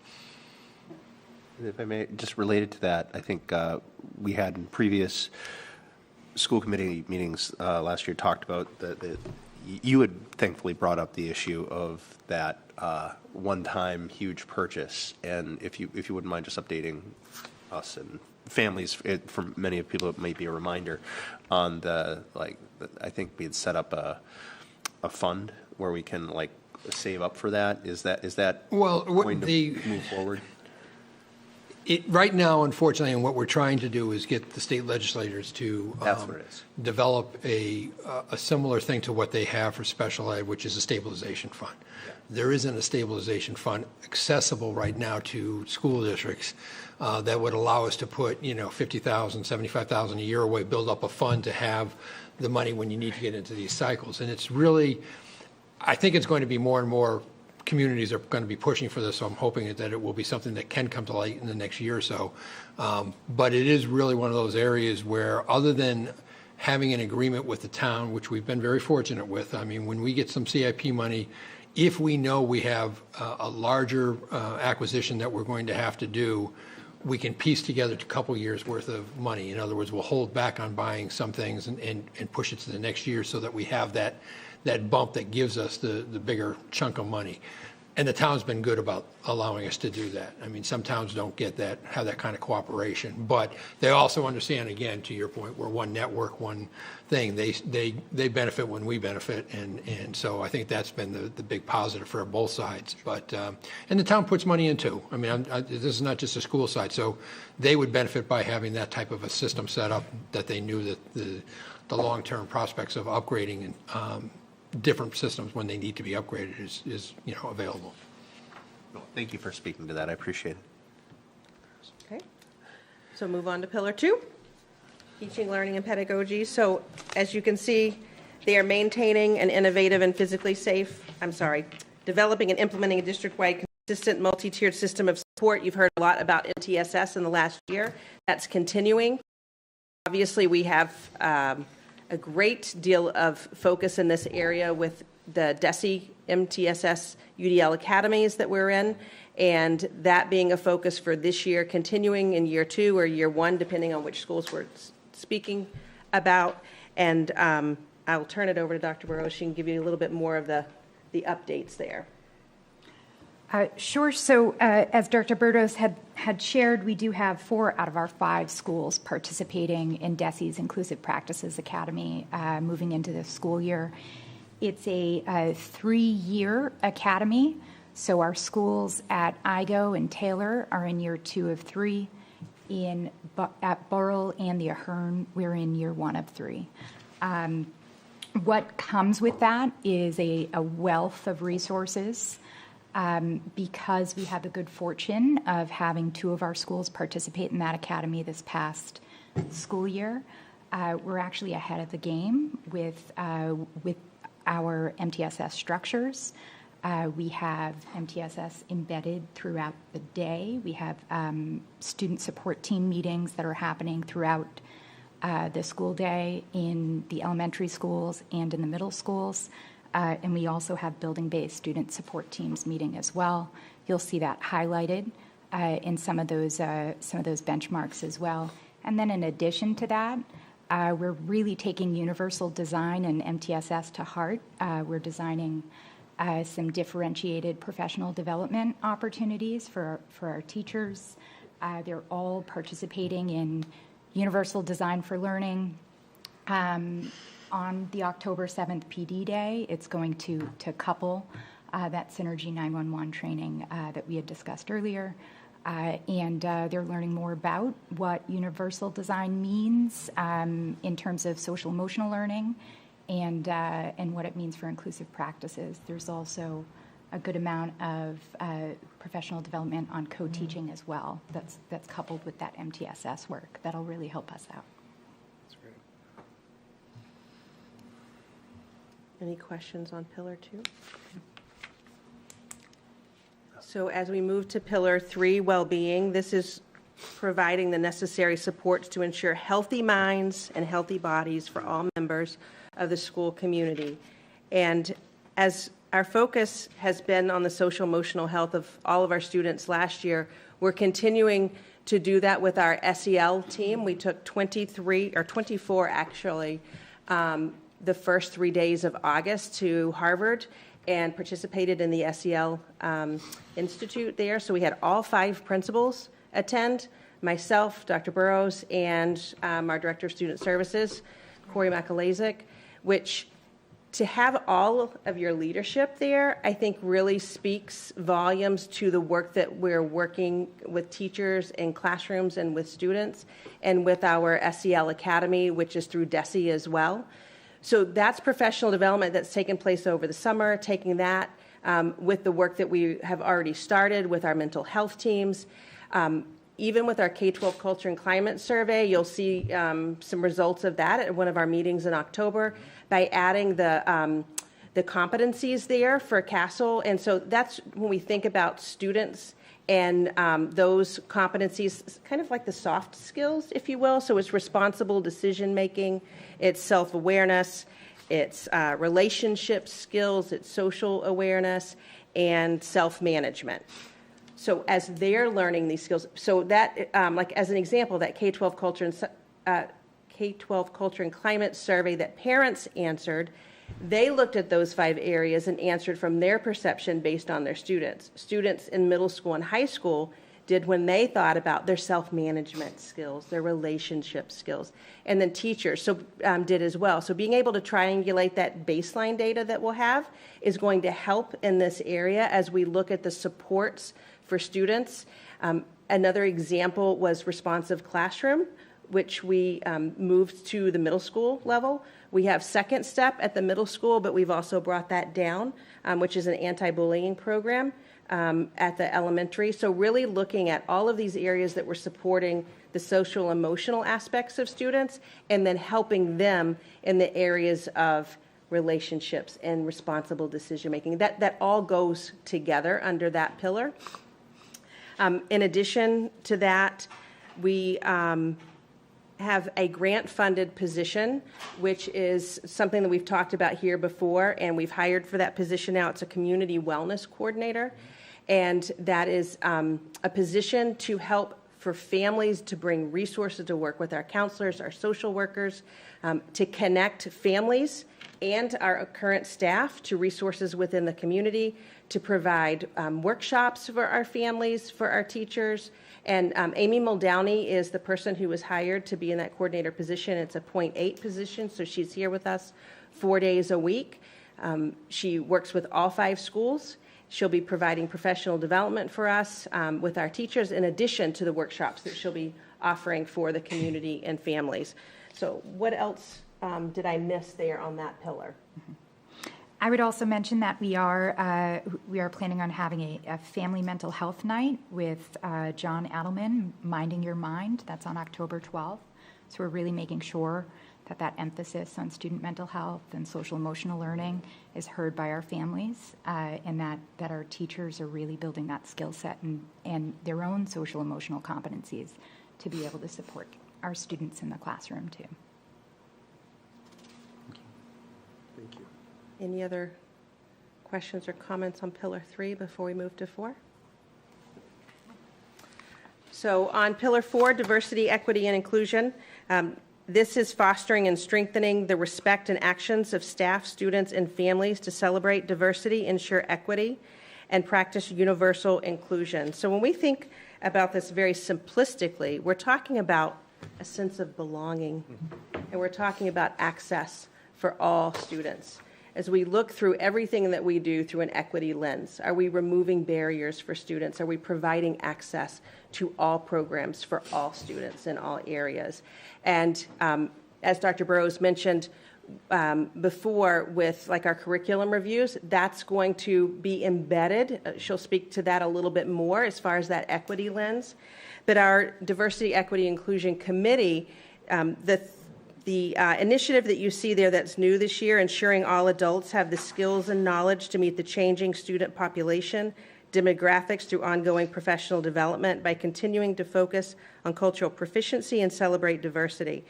If I may, just related to that, I think we had in previous school committee meetings last year talked about you had thankfully brought up the issue of that one-time huge purchase, and if you wouldn't mind just updating us and families, for many of people it may be a reminder on I think we had set up a fund where we can save up for that. Is that going to move forward? Right now, unfortunately, and what we're trying to do is get the state legislators to That's what it is. develop a similar thing to what they have for special ed, which is a stabilization fund. There isn't a stabilization fund accessible right now to school districts that would allow us to put, $50,000, $75,000 a year away, build up a fund to have the money when you need to get into these cycles. And it's really, I think it's going to be more and more communities are going to be pushing for this, so I'm hoping that it will be something that can come to light in the next year or so. But it is really one of those areas where, other than having an agreement with the town, which we've been very fortunate with, I mean, when we get some CIP money, if we know we have a larger acquisition that we're going to have to do, we can piece together a couple years worth of money. In other words, we'll hold back on buying some things and push it to the next year so that we have that bump that gives us the bigger chunk of money. And the town's been good about allowing us to do that. I mean, some towns don't have that kind of cooperation, but they also understand, again, to your point, we're one network, one thing. They benefit when we benefit, and so I think that's been the big positive for both sides. But and the town puts money in too. I mean, this is not just a school side, so they would benefit by having that type of a system set up, that they knew that the long-term prospects of upgrading and different systems when they need to be upgraded is available. Well, thank you for speaking to that. I appreciate it. Okay. So move on to Pillar 2, teaching, learning, and pedagogy. So as you can see, they are maintaining an innovative and developing and implementing a district-wide consistent multi-tiered system of support. You've heard a lot about MTSS in the last year. That's continuing. Obviously, we have a great deal of focus in this area with the DESE MTSS UDL academies that we're in, and that being a focus for this year, continuing in year 2 or year 1, depending on which schools we're speaking about. And I'll turn it over to Dr. Burrows. She can give you a little bit more of the updates there. Sure. So as Dr. Burdos had shared, we do have 4 out of our 5 schools participating in DESE's Inclusive Practices Academy moving into the school year. It's a 3-year academy. So our schools at Igo and Taylor are in year 2 of 3. At Burrell and the Ahern, we're in year 1 of 3. What comes with that is a wealth of resources. Because we had the good fortune of having 2 of our schools participate in that academy this past school year, we're actually ahead of the game with our MTSS structures. We have MTSS embedded throughout the day. We have student support team meetings that are happening throughout the school day in the elementary schools and in the middle schools. And we also have building-based student support teams meeting as well. You'll see that highlighted in some of those benchmarks as well. And then in addition to that, we're really taking universal design and MTSS to heart. We're designing some differentiated professional development opportunities for our teachers. They're all participating in Universal Design for Learning. On the October 7th PD Day, it's going to couple that Synergy 911 training that we had discussed earlier. And they're learning more about what universal design means in terms of social emotional learning and what it means for inclusive practices. There's also a good amount of professional development on co-teaching as well that's coupled with that MTSS work. That'll really help us out. Any questions on Pillar 2? So as we move to Pillar 3, well-being, this is providing the necessary supports to ensure healthy minds and healthy bodies for all members of the school community. And as our focus has been on the social emotional health of all of our students last year, we're continuing to do that with our SEL team. We took 24 actually, the first 3 days of August to Harvard and participated in the SEL Institute there. So we had all 5 principals attend, myself, Dr. Burrows, and our Director of Student Services, Corey Makalazik, which to have all of your leadership there, I think really speaks volumes to the work that we're working with teachers in classrooms and with students, and with our SEL Academy, which is through DESE as well. So that's professional development that's taken place over the summer, taking that with the work that we have already started with our mental health teams. Even with our K-12 Culture and Climate Survey, you'll see some results of that at one of our meetings in October by adding the competencies there for CASEL. And so that's when we think about students and those competencies, kind of like the soft skills, if you will. So it's responsible decision-making, it's self-awareness, it's relationship skills, it's social awareness, and self-management. So as they're learning these skills, so that, like as an example, that K-12 Culture and Climate Survey that parents answered, they looked at those 5 areas and answered from their perception based on their students. Students in middle school and high school did when they thought about their self-management skills, their relationship skills, and then teachers did as well. So being able to triangulate that baseline data that we'll have is going to help in this area as we look at the supports for students. Another example was responsive classroom, which we moved to the middle school level. We have second step at the middle school, but we've also brought that down, which is an anti-bullying program at the elementary. So really looking at all of these areas that we're supporting the social emotional aspects of students, and then helping them in the areas of relationships and responsible decision making. That all goes together under that pillar. In addition to that, we have a grant-funded position, which is something that we've talked about here before, and we've hired for that position now. It's a community wellness coordinator, and that is a position to help for families to bring resources to work with our counselors, our social workers, to connect families and our current staff to resources within the community, to provide workshops for our families, for our teachers. And Amy Muldowney is the person who was hired to be in that coordinator position. It's a .8 position, so she's here with us 4 days a week. She works with all 5 schools. She'll be providing professional development for us with our teachers, in addition to the workshops that she'll be offering for the community and families. So what else did I miss there on that pillar? I would also mention that we are planning on having a family mental health night with John Adelman, Minding Your Mind. That's on October 12th. So we're really making sure that emphasis on student mental health and social emotional learning is heard by our families, and that our teachers are really building that skill set and their own social emotional competencies to be able to support our students in the classroom too. Thank you. Any other questions or comments on Pillar 3 before we move to 4? So on Pillar 4, diversity, equity, and inclusion, this is fostering and strengthening the respect and actions of staff, students, and families to celebrate diversity, ensure equity, and practice universal inclusion. So when we think about this very simplistically, we're talking about a sense of belonging. And we're talking about access for all students. As we look through everything that we do through an equity lens, are we removing barriers for students? Are we providing access to all programs for all students in all areas? And as Dr. Burrows mentioned before with like our curriculum reviews, that's going to be embedded. She'll speak to that a little bit more as far as that equity lens. But our Diversity, Equity, Inclusion Committee, the initiative that you see there that's new this year, ensuring all adults have the skills and knowledge to meet the changing student population, demographics through ongoing professional development by continuing to focus on cultural proficiency and celebrate diversity.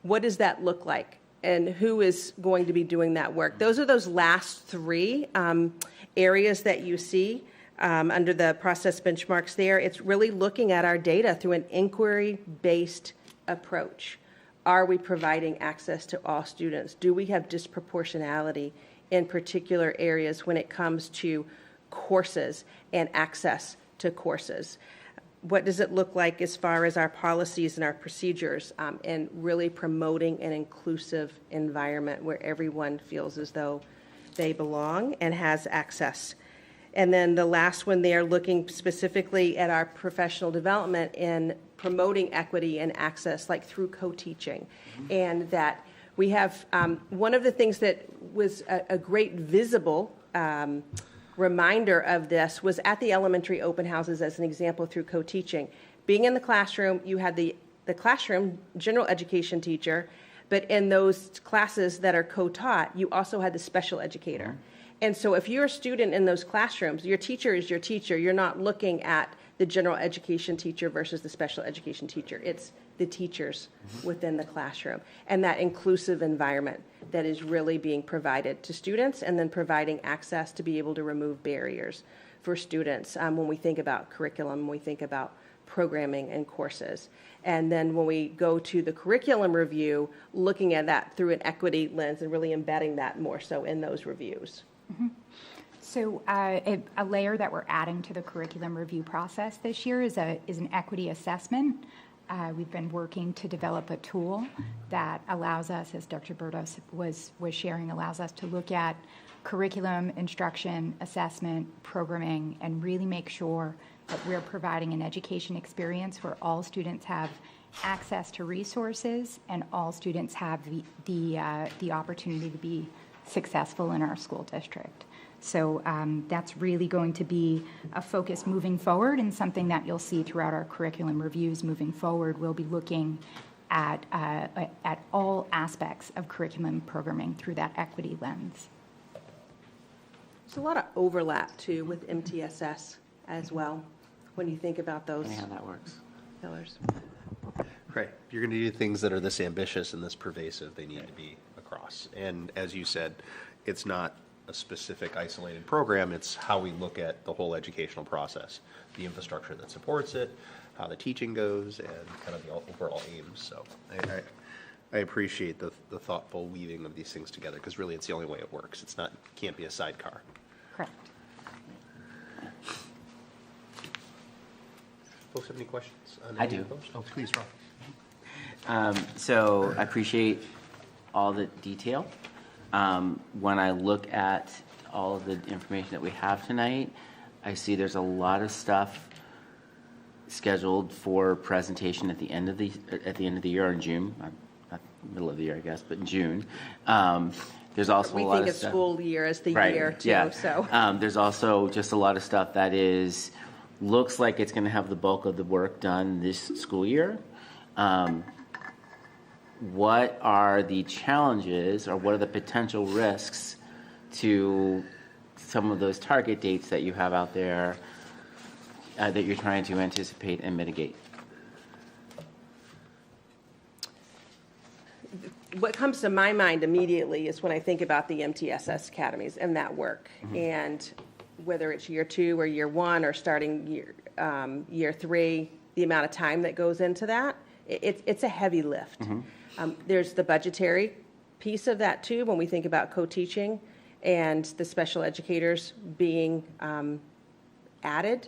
What does that look like? And who is going to be doing that work? Those are those last three areas that you see under the process benchmarks there. It's really looking at our data through an inquiry-based approach. Are we providing access to all students? Do we have disproportionality in particular areas when it comes to courses and access to courses? What does it look like as far as our policies and our procedures and really promoting an inclusive environment where everyone feels as though they belong and has access? And then the last one there, looking specifically at our professional development in promoting equity and access, like through co-teaching. And that we have, one of the things that was a great visible reminder of this was at the elementary open houses as an example through co-teaching. Being in the classroom, you had the classroom general education teacher, but in those classes that are co-taught, you also had the special educator. And so if you're a student in those classrooms, your teacher is your teacher. You're not looking at the general education teacher versus the special education teacher. It's the teachers within the classroom and that inclusive environment that is really being provided to students and then providing access to be able to remove barriers for students when we think about curriculum, when we think about programming and courses. And then when we go to the curriculum review, looking at that through an equity lens and really embedding that more so in those reviews. So a layer that we're adding to the curriculum review process this year is an equity assessment. We've been working to develop a tool that allows us, as Dr. Burdos was sharing, allows us to look at curriculum, instruction, assessment, programming, and really make sure that we're providing an education experience where all students have access to resources and all students have the opportunity to be successful in our school district. So that's really going to be a focus moving forward and something that you'll see throughout our curriculum reviews moving forward. We'll be looking at all aspects of curriculum programming through that equity lens. There's a lot of overlap too with MTSS as well when you think about those Funny how that works. pillars. Right. If you're going to do things that are this ambitious and this pervasive, they need to be across. And as you said, it's not a specific isolated program, it's how we look at the whole educational process, the infrastructure that supports it, how the teaching goes, and kind of the overall aims. So I appreciate the thoughtful weaving of these things together, because really it's the only way it works. It's not, can't be a sidecar. Correct. Folks have any questions? I do. Oh, please, Rob. So I appreciate all the detail. When I look at all of the information that we have tonight, I see there's a lot of stuff scheduled for presentation at the end of the year in June, not middle of the year, I guess, but in June. There's also a lot of We think of stuff. school year as the Right, year too, yeah. so. There's also just a lot of stuff that looks like it's going to have the bulk of the work done this school year. What are the challenges or what are the potential risks to some of those target dates that you have out there that you're trying to anticipate and mitigate? What comes to my mind immediately is when I think about the MTSS academies and that work. And whether it's year 2 or year 1 or starting year 3, the amount of time that goes into that, it's a heavy lift. There's the budgetary piece of that too when we think about co-teaching and the special educators being added.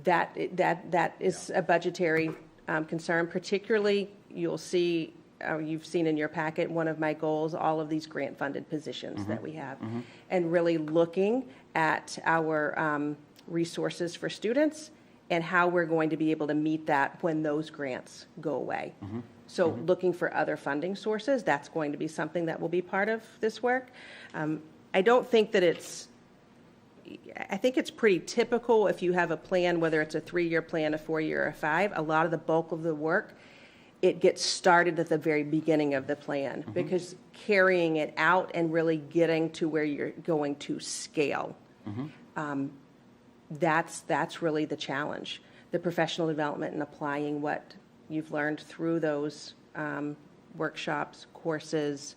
That is a budgetary concern. Particularly, you'll see, you've seen in your packet, one of my goals, all of these grant-funded positions that we have. And really looking at our resources for students and how we're going to be able to meet that when those grants go away. So looking for other funding sources, that's going to be something that will be part of this work. I don't think that I think it's pretty typical if you have a plan, whether it's a 3-year plan, a 4-year, or a 5, a lot of the bulk of the work, it gets started at the very beginning of the plan, because carrying it out and really getting to where you're going to scale, that's really the challenge. The professional development and applying what you've learned through those workshops, courses,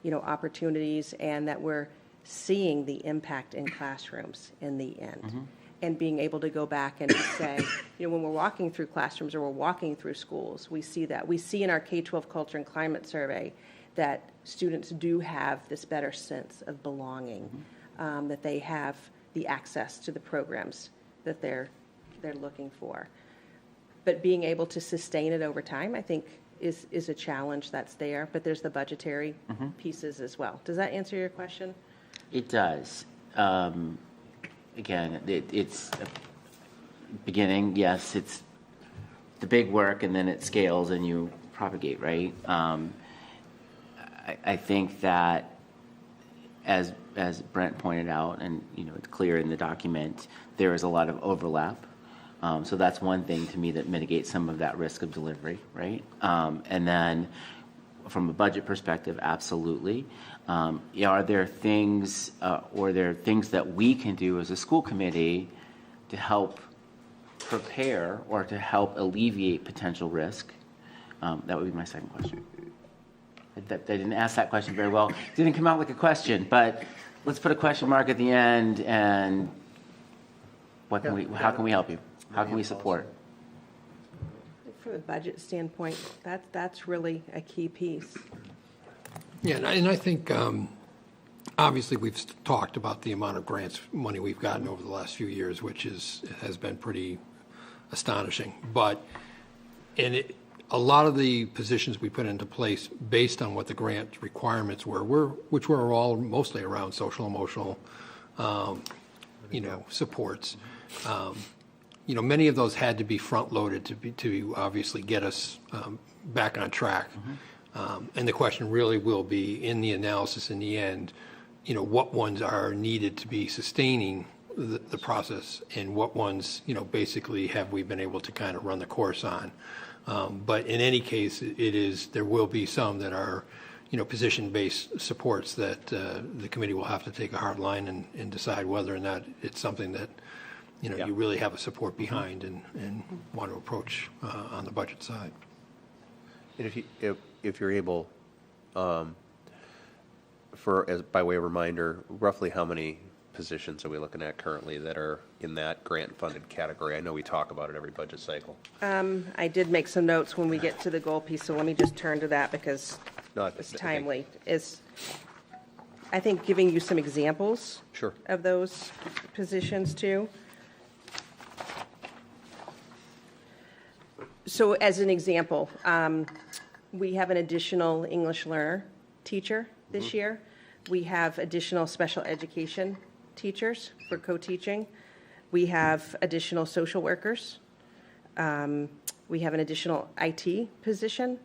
opportunities, and that we're seeing the impact in classrooms in the end. And being able to go back and say, when we're walking through classrooms or we're walking through schools, we see that. We see in our K-12 culture and climate survey that students do have this better sense of belonging, that they have the access to the programs that they're looking for. But being able to sustain it over time, I think, is a challenge that's there. But there's the budgetary pieces as well. Does that answer your question? It does. Again, it's a beginning. Yes, it's the big work, and then it scales and you propagate, right? I think that, as Brent pointed out, and it's clear in the document, there is a lot of overlap. So that's one thing to me that mitigates some of that risk of delivery, right? And then from a budget perspective, absolutely. Are there things that we can do as a school committee to help prepare or to help alleviate potential risk? That would be my second question. I didn't ask that question very well. It didn't come out like a question, but let's put a question mark at the end. And how can we help you? How can we support? From a budget standpoint, that's really a key piece. Yeah, and I think, obviously, we've talked about the amount of grants money we've gotten over the last few years, which has been pretty astonishing. But a lot of the positions we put into place based on what the grant requirements which were all mostly around social emotional, supports. Many of those had to be front-loaded to obviously get us back on track. And the question really will be, in the analysis in the end, what ones are needed to be sustaining the process, and what ones, basically have we been able to kind of run the course on. But in any case, there will be some that are, position-based supports that the committee will have to take a hard line and decide whether or not it's something that you really have a support behind and want to approach on the budget side. And if you're able, by way of reminder, roughly how many positions are we looking at currently that are in that grant-funded category? I know we talk about it every budget cycle. I did make some notes when we get to the goal piece, so let me just turn to that because it's timely. I think giving you some examples of those positions too. So as an example, we have an additional English learner teacher this year. We have additional special education teachers for co-teaching. We have additional social workers. We have an additional IT position.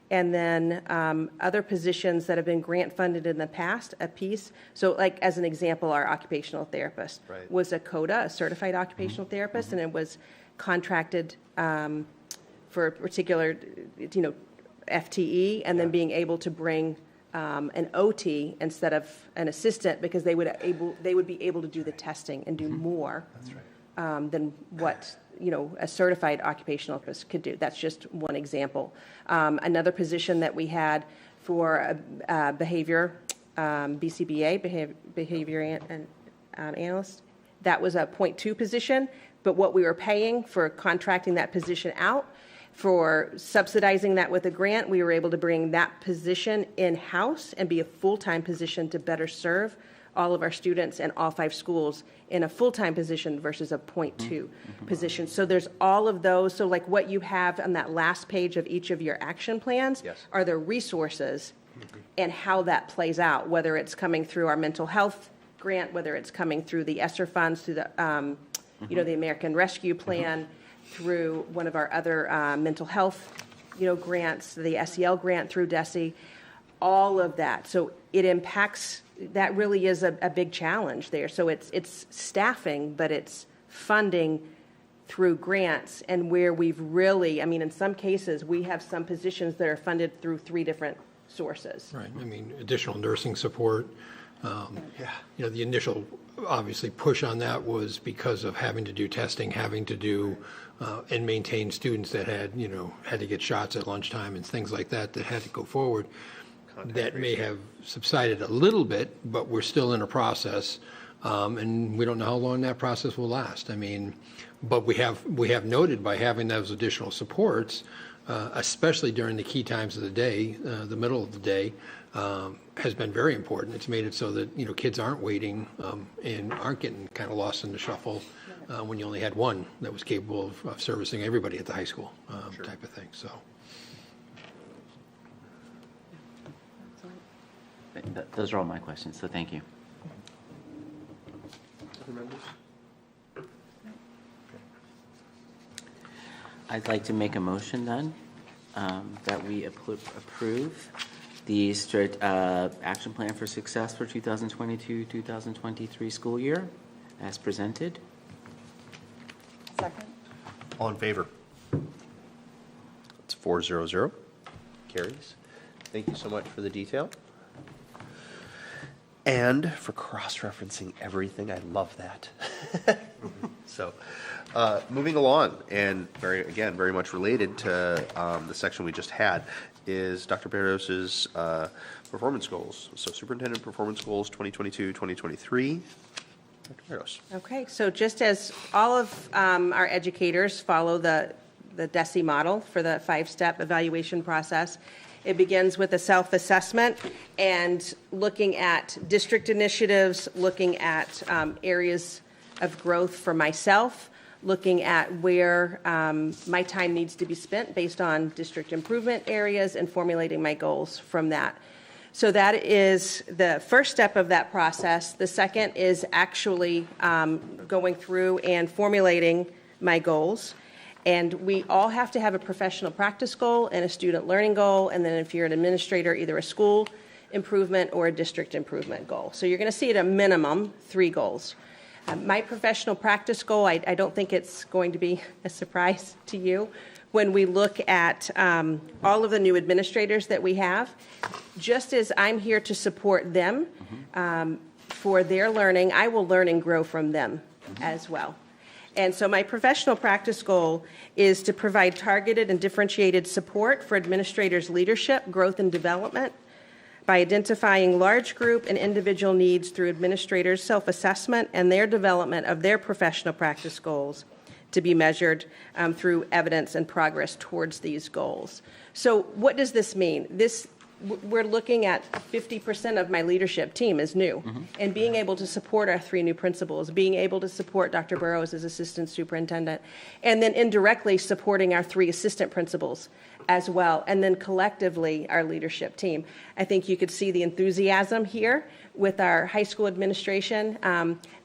And then other positions that have been grant funded in the past, a piece. So like as an example, our occupational therapist was a CODA, a certified occupational therapist, and it was contracted for a particular, FTE, and then being able to bring an OT instead of an assistant, because they would be able to do the testing and do more than what a certified occupational therapist could do. That's just one example. Another position that we had for a behavior BCBA, behavior analyst, that was a 0.2 position, but what we were paying for contracting that position out, for subsidizing that with a grant, we were able to bring that position in-house and be a full-time position to better serve all of our students in all 5 schools in a full-time position versus a .2 position. So there's all of those. So like what you have on that last page of each of your action plans are the resources and how that plays out, whether it's coming through our mental health grant, whether it's coming through the ESSER funds, through the, the American Rescue Plan, through one of our other mental health, grants, the SEL grant through DESE, all of that. So it impacts, that really is a big challenge there. So it's staffing, but it's funding through grants, and where we've really, in some cases, we have some positions that are funded through 3 different sources. Right. Additional nursing support. The initial, obviously, push on that was because of having to do testing, having to do and maintain students that had to get shots at lunchtime and things like that had to go forward. That may have subsided a little bit, but we're still in a process, and we don't know how long that process will last. But we have noted by having those additional supports, especially during the key times of the day, the middle of the day, has been very important. It's made it so that kids aren't waiting and aren't getting kind of lost in the shuffle when you only had one that was capable of servicing everybody at the high school type of thing. So. Those are all my questions, so thank you. Other members? I'd like to make a motion then that we approve the action plan for success for 2022-2023 school year as presented. Second. All in favor? It's 400. Carries. Thank you so much for the detail. And for cross-referencing everything. I love that. So, moving along, and very much related to the section we just had, is Dr. Barros's performance goals. So, Superintendent Performance Goals 2022-2023. Dr. Barros. Okay, so just as all of our educators follow the DESE model for the 5-step evaluation process, it begins with a self-assessment and looking at district initiatives, looking at areas of growth for myself, looking at where my time needs to be spent based on district improvement areas, and formulating my goals from that. So that is the first step of that process. The second is actually going through and formulating my goals. And we all have to have a professional practice goal and a student learning goal, and then if you're an administrator, either a school improvement or a district improvement goal. So you're going to see at a minimum 3 goals. My professional practice goal, I don't think it's going to be a surprise to you. When we look at all of the new administrators that we have, just as I'm here to support them for their learning, I will learn and grow from them as well. And so my professional practice goal is to provide targeted and differentiated support for administrators' leadership, growth, and development by identifying large group and individual needs through administrators' self-assessment and their development of their professional practice goals to be measured through evidence and progress towards these goals. So what does this mean? We're looking at 50% of my leadership team is new, and being able to support our 3 new principals, being able to support Dr. Burrows as assistant superintendent, and then indirectly supporting our 3 assistant principals as well, and then collectively our leadership team. I think you could see the enthusiasm here with our high school administration.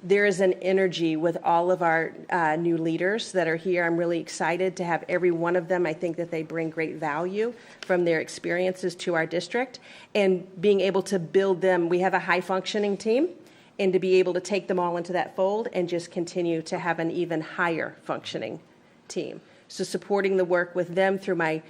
There is an energy with all of our new leaders that are here. I'm really excited to have every one of them. I think that they bring great value from their experiences to our district, and being able to build them. We have a high-functioning team, and to be able to take them all into that fold and just continue to have an even higher functioning team. So supporting the work with them through my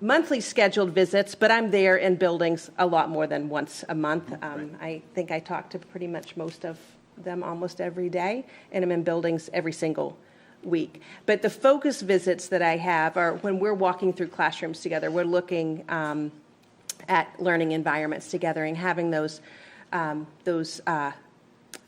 monthly scheduled visits, but I'm there in buildings a lot more than once a month. I think I talk to pretty much most of them almost every day, and I'm in buildings every single week. But the focus visits that I have are when we're walking through classrooms together. We're looking at learning environments together and having those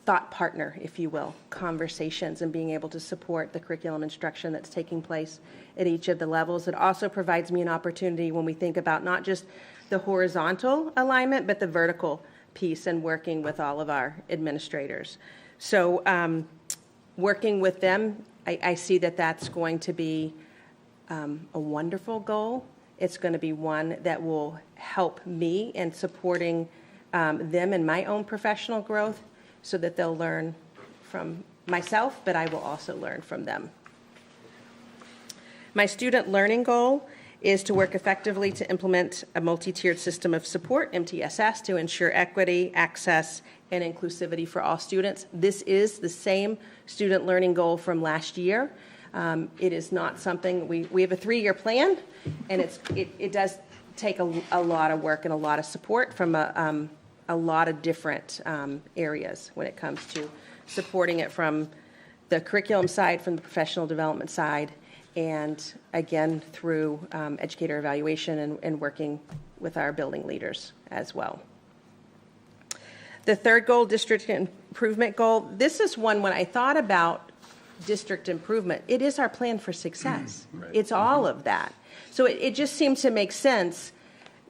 thought partner, if you will, conversations, and being able to support the curriculum instruction that's taking place at each of the levels. It also provides me an opportunity when we think about not just the horizontal alignment, but the vertical piece and working with all of our administrators. So working with them, I see that that's going to be a wonderful goal. It's going to be one that will help me in supporting them in my own professional growth so that they'll learn from myself, but I will also learn from them. My student learning goal is to work effectively to implement a multi-tiered system of support, MTSS, to ensure equity, access, and inclusivity for all students. This is the same student learning goal from last year. It is not something, we have a 3-year plan, and it does take a lot of work and a lot of support from a lot of different areas when it comes to supporting it from the curriculum side, from the professional development side, and again, through educator evaluation and working with our building leaders as well. The third goal, district improvement goal, this is one when I thought about district improvement, it is our plan for success. Right. It's all of that. So it just seems to make sense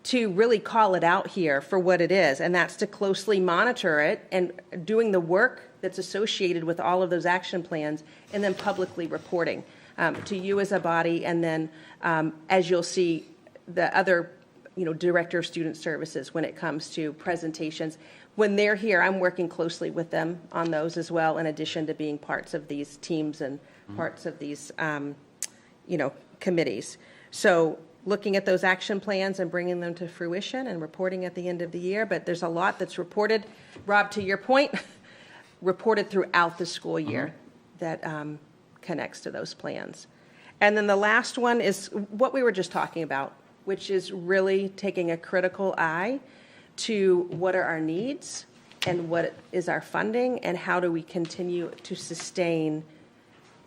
to really call it out here for what it is, and that's to closely monitor it and doing the work that's associated with all of those action plans, and then publicly reporting to you as a body, and then as you'll see, the other, director of student services when it comes to presentations. When they're here, I'm working closely with them on those as well, in addition to being parts of these teams and parts of these, committees. So looking at those action plans and bringing them to fruition and reporting at the end of the year, but there's a lot that's reported, Rob, to your point, reported throughout the school year that connects to those plans. And then the last one is what we were just talking about, which is really taking a critical eye to what are our needs and what is our funding, and how do we continue to sustain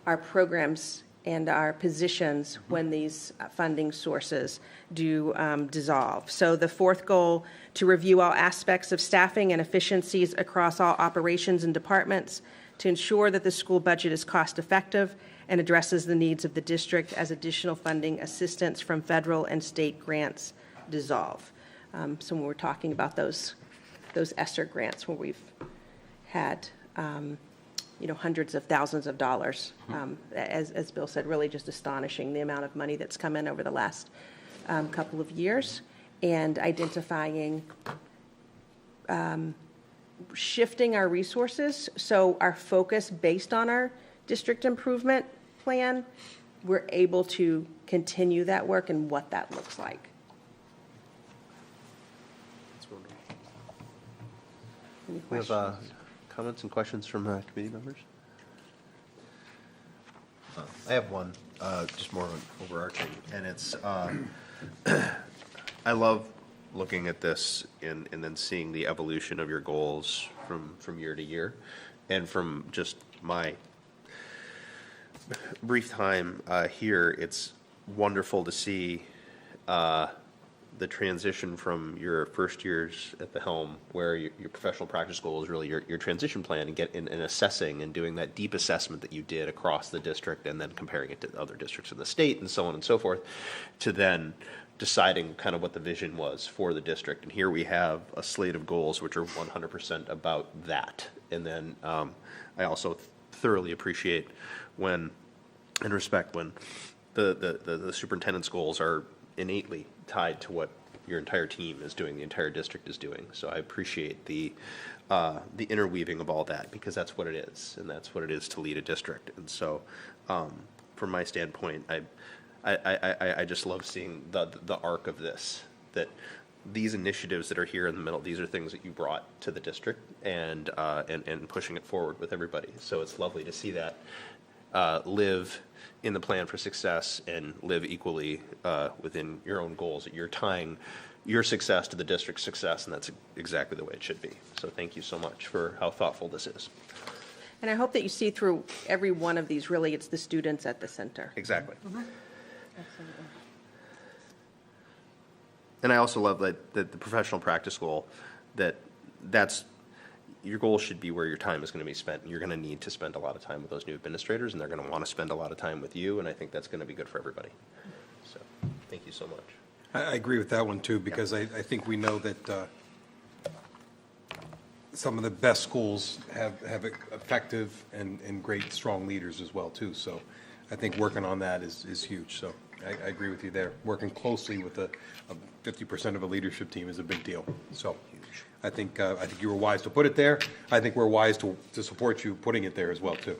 our programs and our positions when these funding sources do dissolve. So the fourth goal, to review all aspects of staffing and efficiencies across all operations and departments to ensure that the school budget is cost effective and addresses the needs of the district as additional funding assistance from federal and state grants dissolve. So when we're talking about those ESSER grants where we've had hundreds of thousands of dollars, as Bill said, really just astonishing the amount of money that's come in over the last couple of years, and identifying shifting our resources so our focus based on our district improvement plan, we're able to continue that work and what that looks like. Any We questions? have comments and questions from committee members? I have one, just more overarching, and it's, I love looking at this and then seeing the evolution of your goals from year to year. And from just my brief time here, it's wonderful to see the transition from your first years at the helm, where your professional practice goal is really your transition plan, and get in assessing and doing that deep assessment that you did across the district, and then comparing it to other districts in the state and so on and so forth, to then deciding kind of what the vision was for the district. And here we have a slate of goals which are 100% about that. And then I also thoroughly appreciate when and respect when the superintendent's goals are innately tied to what your entire team is doing, the entire district is doing. So I appreciate the interweaving of all that, because that's what it is, and that's what it is to lead a district. And so from my standpoint, I just love seeing the arc of this, that these initiatives that are here in the middle, these are things that you brought to the district, and pushing it forward with everybody. So it's lovely to see that live in the plan for success and live equally within your own goals, that you're tying your success to the district's success, and that's exactly the way it should be. So thank you so much for how thoughtful this is. And I hope that you see through every one of these, really, it's the students at the center. Exactly. Absolutely. And I also love that the professional practice goal, that's your goal should be where your time is going to be spent. You're going to need to spend a lot of time with those new administrators, and they're going to want to spend a lot of time with you, and I think that's going to be good for everybody. So thank you so much. I agree with that one too, because I think we know that some of the best schools have effective and great, strong leaders as well, too. So I think working on that is huge. So I agree with you there. Working closely with a 50% of a leadership team is a big deal. So I think you were wise to put it there. I think we're wise to support you putting it there as well, too.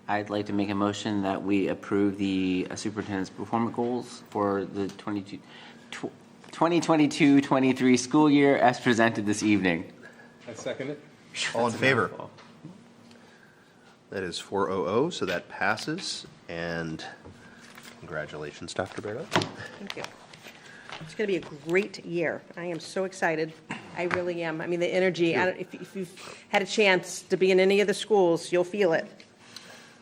I'd like to make a motion that we approve the superintendent's performance goals for the 2022-23 school year as presented this evening. I second it. All in favor? That is 400, so that passes. And congratulations, Dr. Berto. Thank you. It's going to be a great year. I am so excited. I really am. I mean, the energy, if you've had a chance to be in any of the schools, you'll feel it.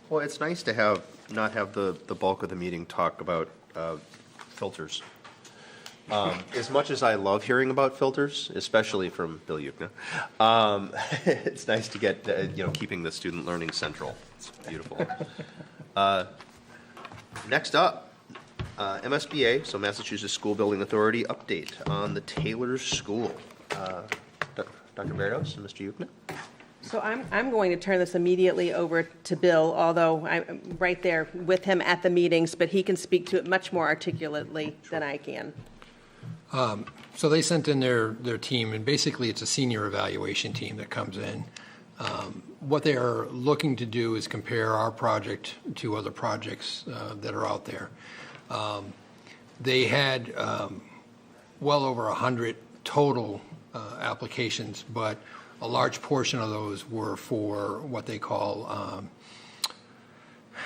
Well, it's nice to not have the bulk of the meeting talk about filters. As much as I love hearing about filters, especially from Bill Yukna, it's nice to get, keeping the student learning central. It's beautiful. Next up, MSBA, so Massachusetts School Building Authority, update on the Taylor School. Dr. Bertos and Mr. Yukna. So I'm going to turn this immediately over to Bill, although I'm right there with him at the meetings, but he can speak to it much more articulately than I can. So they sent in their team, and basically it's a senior evaluation team that comes in. What they are looking to do is compare our project to other projects that are out there. They had well over 100 total applications, but a large portion of those were for what they call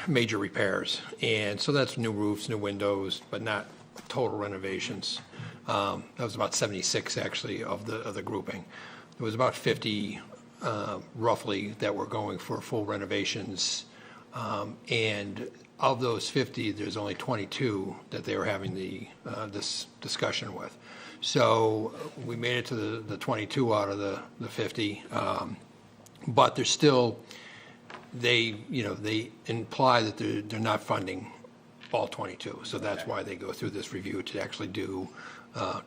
major repairs. And so that's new roofs, new windows, but not total renovations. That was about 76 actually of the grouping. There was about 50 roughly that were going for full renovations. And of those 50, there's only 22 that they were having this discussion with. So we made it to the 22 out of the 50, but they're still, they imply that they're not funding all 22. So that's why they go through this review to actually do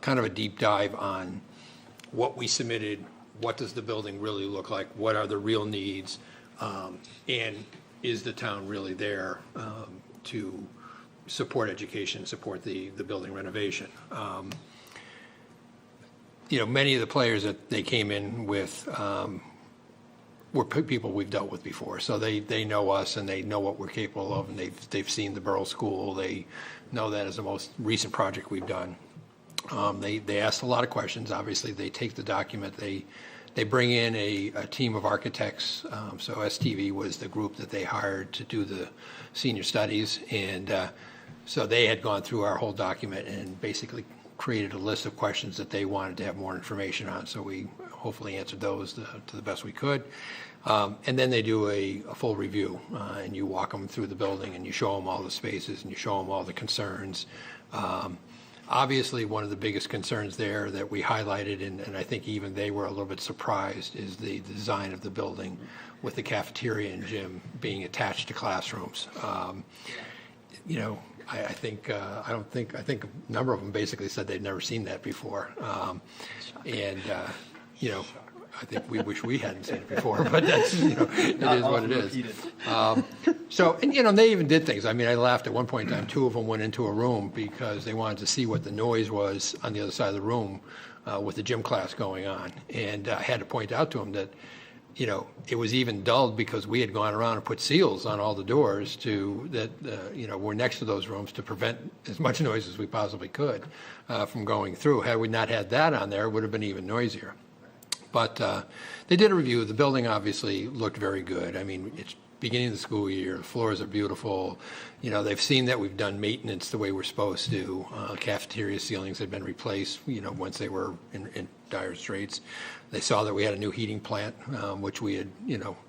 kind of a deep dive on what we submitted, what does the building really look like, what are the real needs, and is the town really there to support education, support the building renovation. Many of the players that they came in with were people we've dealt with before. So they know us and they know what we're capable of, and they've seen the Borough School. They know that as the most recent project we've done. They asked a lot of questions. Obviously, they take the document. They bring in a team of architects. So STV was the group that they hired to do the senior studies. And so they had gone through our whole document and basically created a list of questions that they wanted to have more information on. So we hopefully answered those to the best we could. And then they do a full review, and you walk them through the building and you show them all the spaces and you show them all the concerns. Obviously, one of the biggest concerns there that we highlighted, and I think even they were a little bit surprised, is the design of the building with the cafeteria and gym being attached to classrooms. I think a number of them basically said they'd never seen that before. I think we wish we hadn't seen it before, but that's, it is what it is. They even did things. I mean, I laughed at one point in time, two of them went into a room because they wanted to see what the noise was on the other side of the room with the gym class going on. And I had to point out to them that, it was even dulled because we had gone around and put seals on all the doors were next to those rooms to prevent as much noise as we possibly could from going through. Had we not had that on there, it would have been even noisier. But they did a review. The building obviously looked very good. I mean, it's beginning of the school year. The floors are beautiful. They've seen that we've done maintenance the way we're supposed to. Cafeteria ceilings had been replaced, once they were in dire straits. They saw that we had a new heating plant, which we had,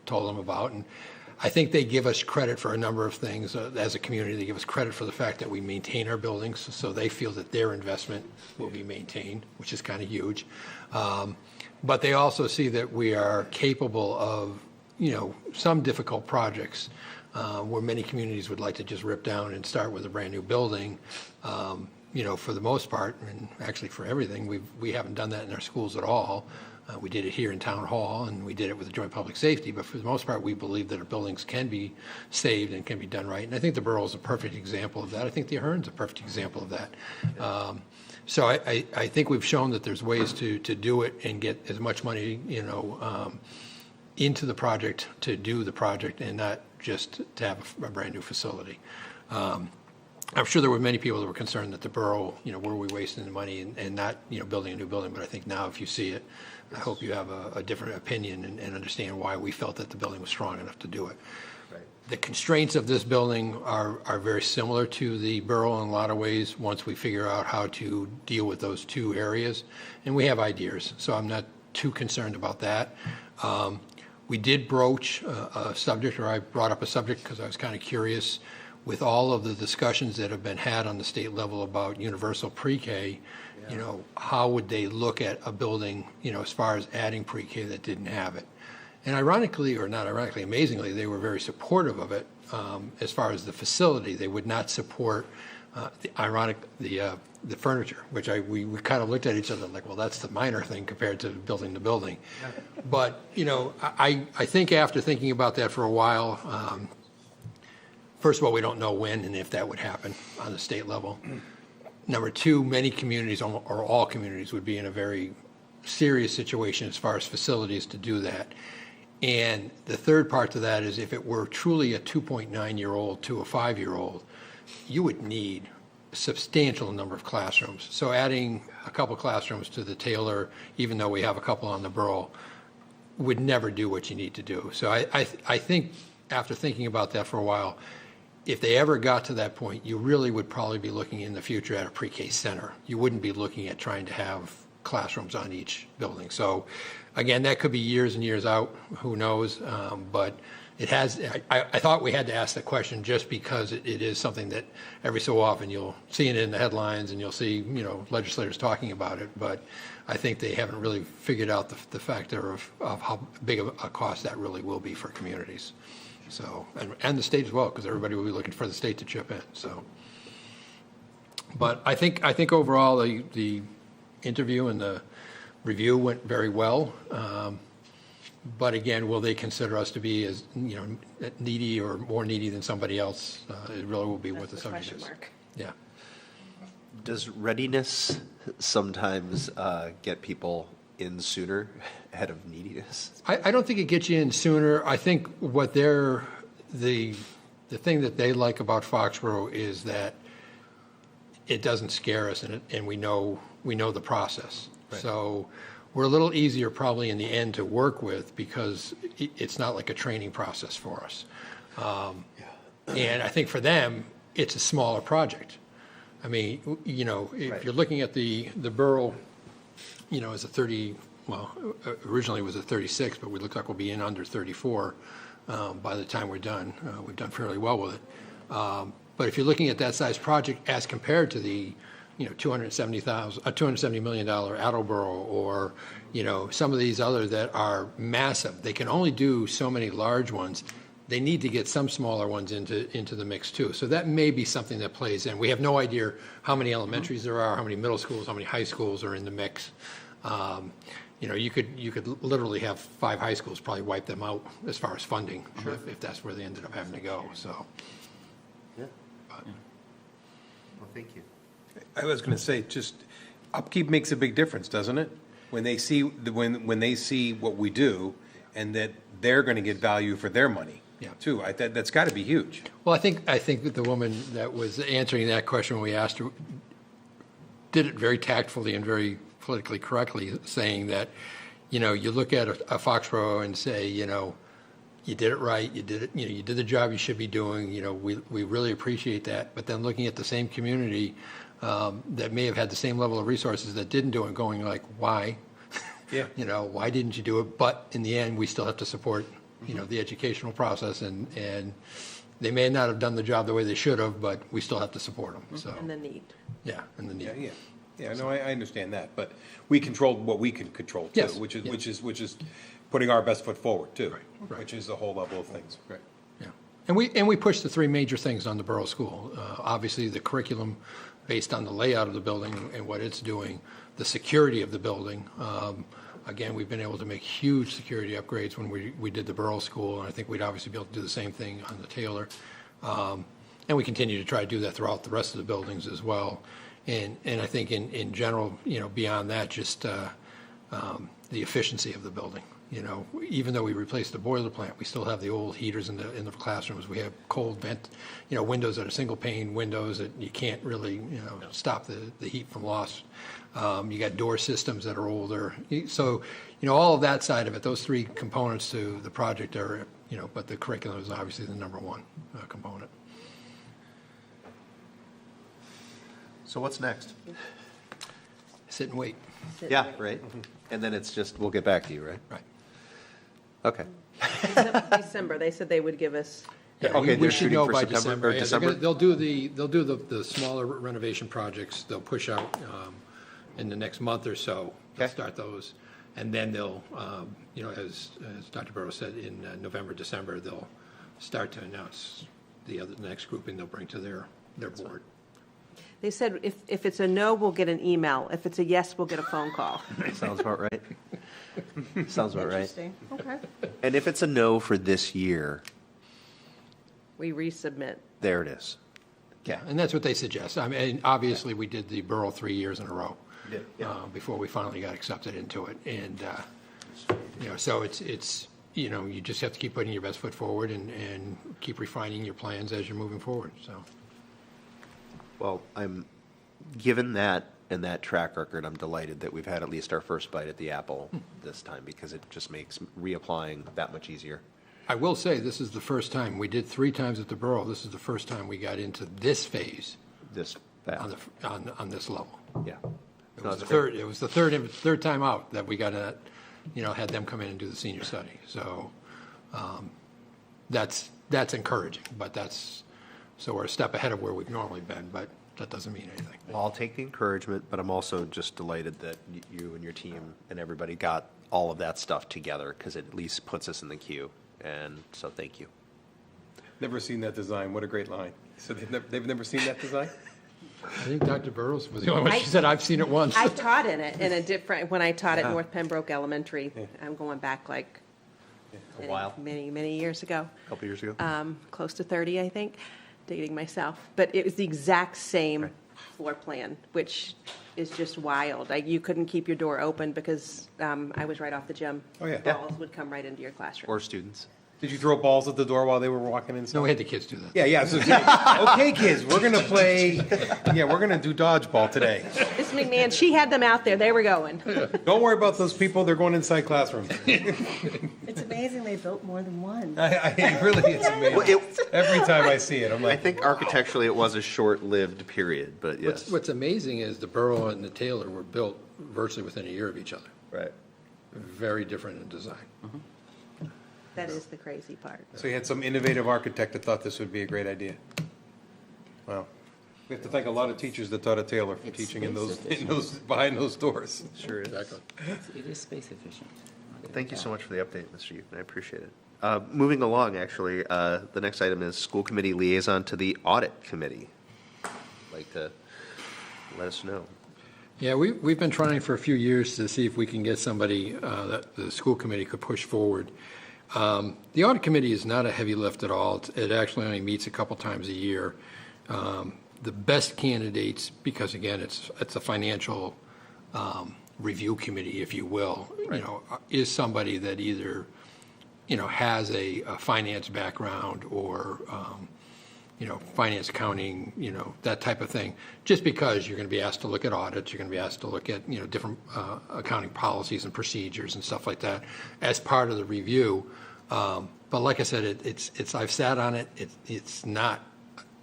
told them about. And I think they give us credit for a number of things. As a community, they give us credit for the fact that we maintain our buildings, so they feel that their investment will be maintained, which is kind of huge. But they also see that we are capable of, some difficult projects where many communities would like to just rip down and start with a brand new building. for the most part, and actually for everything, we haven't done that in our schools at all. We did it here in Town Hall, and we did it with the Joint Public Safety, but for the most part, we believe that our buildings can be saved and can be done right. And I think the borough is a perfect example of that. I think the Ahern's a perfect example of that. So I think we've shown that there's ways to do it and get as much money, into the project to do the project and not just to have a brand-new facility. I'm sure there were many people that were concerned that the borough, were we wasting the money and not, building a new building, but I think now if you see it, I hope you have a different opinion and understand why we felt that the building was strong enough to do it. Right. The constraints of this building are very similar to the borough in a lot of ways once we figure out how to deal with those two areas, and we have ideas, so I'm not too concerned about that. We did broach a subject, or I brought up a subject because I was kind of curious with all of the discussions that have been had on the state level about universal pre-K, how would they look at a building, as far as adding pre-K that didn't have it? And ironically, or not ironically, amazingly, they were very supportive of it as far as the facility. They would not support the furniture, which we kind of looked at each other like, well, that's the minor thing compared to building the building. But, I think after thinking about that for a while, first of all, we don't know when and if that would happen on the state level. Number two, many communities, or all communities, would be in a very serious situation as far as facilities to do that. And the third part to that is if it were truly a 2.9-year-old to a 5-year-old, you would need a substantial number of classrooms. So adding a couple classrooms to the Taylor, even though we have a couple on the Burrell, would never do what you need to do. So I think after thinking about that for a while, if they ever got to that point, you really would probably be looking in the future at a pre-K center. You wouldn't be looking at trying to have classrooms on each building. So again, that could be years and years out, who knows? But it has, I thought we had to ask the question just because it is something that every so often you'll see it in the headlines and you'll see, legislators talking about it. But I think they haven't really figured out the factor of how big of a cost that really will be for communities. So, and the state as well, because everybody will be looking for the state to chip in. So, but I think overall the interview and the review went very well. But again, will they consider us to be as needy or more needy than somebody else? It really will be what the subject is. Yeah. Does readiness sometimes get people in sooner ahead of neediness? I don't think it gets you in sooner. I think what the thing that they like about Foxboro is that it doesn't scare us, and we know the process. Right. So we're a little easier probably in the end to work with because it's not like a training process for us. And I think for them, it's a smaller project. I mean, if right. you're looking at the Burrell, as a 30, originally it was a 36, but we look like we'll be in under 34 by the time we're done. We've done fairly well with it. But if you're looking at that size project as compared to the, $270 million Attleboro or, some of these other that are massive, they can only do so many large ones. They need to get some smaller ones into the mix too. So that may be something that plays in. We have no idea how many elementaries there are, how many middle schools, how many high schools are in the mix. You could literally have 5 high schools probably wipe them out as far as funding, sure. if that's where they ended up having to go. So, yeah. Well, thank you. I was going to say, just upkeep makes a big difference, doesn't it? When they see when they see what we do, and that they're going to get value for their money. Yeah. Too. That's got to be huge. Well, I think that the woman that was answering that question when we asked her did it very tactfully and very politically correctly, saying that, you look at a Foxboro and say, you did it right, you did it, you did the job you should be doing, we really appreciate that. But then looking at the same community that may have had the same level of resources that didn't do it, going like, why? Yeah. Why didn't you do it? But in the end, we still have to support, the educational process, and they may not have done the job the way they should have, but we still have to support them. So. And the need. Yeah, and the need. Yeah. No, I understand that, but we controlled what we can control too, yes. which is putting our best foot forward too, right. Which is the whole level of things. Right. Yeah. And we pushed the 3 major things on the Borough School. Obviously, the curriculum based on the layout of the building and what it's doing, the security of the building. Again, we've been able to make huge security upgrades when we did the Borough School, and I think we'd obviously be able to do the same thing on the Taylor. And we continue to try to do that throughout the rest of the buildings as well. And I think in general, beyond that, just the efficiency of the building. Even though we replaced the boiler plant, we still have the old heaters in the classrooms. We have cold vent, windows that are single pane windows that you can't really, stop the heat from loss. You got door systems that are older. So, all of that side of it, those three components to the project are, but the curriculum is obviously the number one component. So what's next? Sit and wait. Yeah, right? And then it's just, we'll get back to you, right? Right. Okay. December, they said they would give us. Okay, we they're should shooting know for by September or Yeah, December? they'll do the smaller renovation projects. They'll push out in the next month or so. They'll Okay. start those, and then they'll, as Dr. Burrows said, in November, December, they'll start to announce the next grouping they'll bring to their board. They said if it's a no, we'll get an email. If it's a yes, we'll get a phone call. Sounds about right. Sounds about right. Interesting. Okay. And if it's a no for this year, We resubmit. there it is. Yeah, and that's what they suggest. I mean, obviously, we did the Borough 3 years in a row. did, yeah. Before we finally got accepted into it. And, so it's you just have to keep putting your best foot forward and keep refining your plans as you're moving forward, so. Well, given that and that track record, I'm delighted that we've had at least our first bite at the apple this time, because it just makes reapplying that much easier. I will say, this is the first time, we did 3 times at the Borough, this is the first time we got into this phase on this level. Yeah. It was the third time out that we got had them come in and do the senior study. So that's encouraging, but so we're a step ahead of where we've normally been, but that doesn't mean anything. Well, I'll take the encouragement, but I'm also just delighted that you and your team and everybody got all of that stuff together, because it at least puts us in the queue. And so thank you. Never seen that design. What a great line. So they've never seen that design? I think Dr. Burrows was the only one. She said, I've seen it once. I taught in it in a different, when I taught at North Pembroke Elementary. I'm going back like A while. many years ago. A couple years ago. Close to 30, I think, dating myself. But it was the exact same floor plan, which is just wild. You couldn't keep your door open because I was right off the gym. Oh, yeah. Balls would come right into your classroom. Or students. Did you throw balls at the door while they were walking inside? No, we had the kids do that. Yeah. So, okay, kids, we're going to play. Yeah, we're going to do dodgeball today. Miss McMahon, she had them out there. They were going. Don't worry about those people. They're going inside classrooms. It's amazing they built more than one. It really is amazing. Well, Every time I see it, I'm I like, think architecturally it was a short-lived period, but yes. What's amazing is the Borough and the Taylor were built virtually within a year of each other. Right. Very different in design. That is the crazy part. so you had some innovative architect that thought this would be a great idea. Wow. We have to thank a lot of teachers that taught at Taylor for It's teaching space behind those doors. Sure is. Exactly. It is space efficient. Thank you so much for the update, Mr. Youth. I appreciate it. Moving along, actually, the next item is school committee liaison to the audit committee. Like to let us know. Yeah, we've been trying for a few years to see if we can get somebody that the school committee could push forward. The audit committee is not a heavy lift at all. It actually only meets a couple times a year. The best candidates, because again, it's a financial review committee, if you will, is somebody that either, has a finance background or, finance accounting, that type of thing. Just because you're going to be asked to look at audits, you're going to be asked to look at, different accounting policies and procedures and stuff like that as part of the review. But like I said, it's I've sat on it. It's not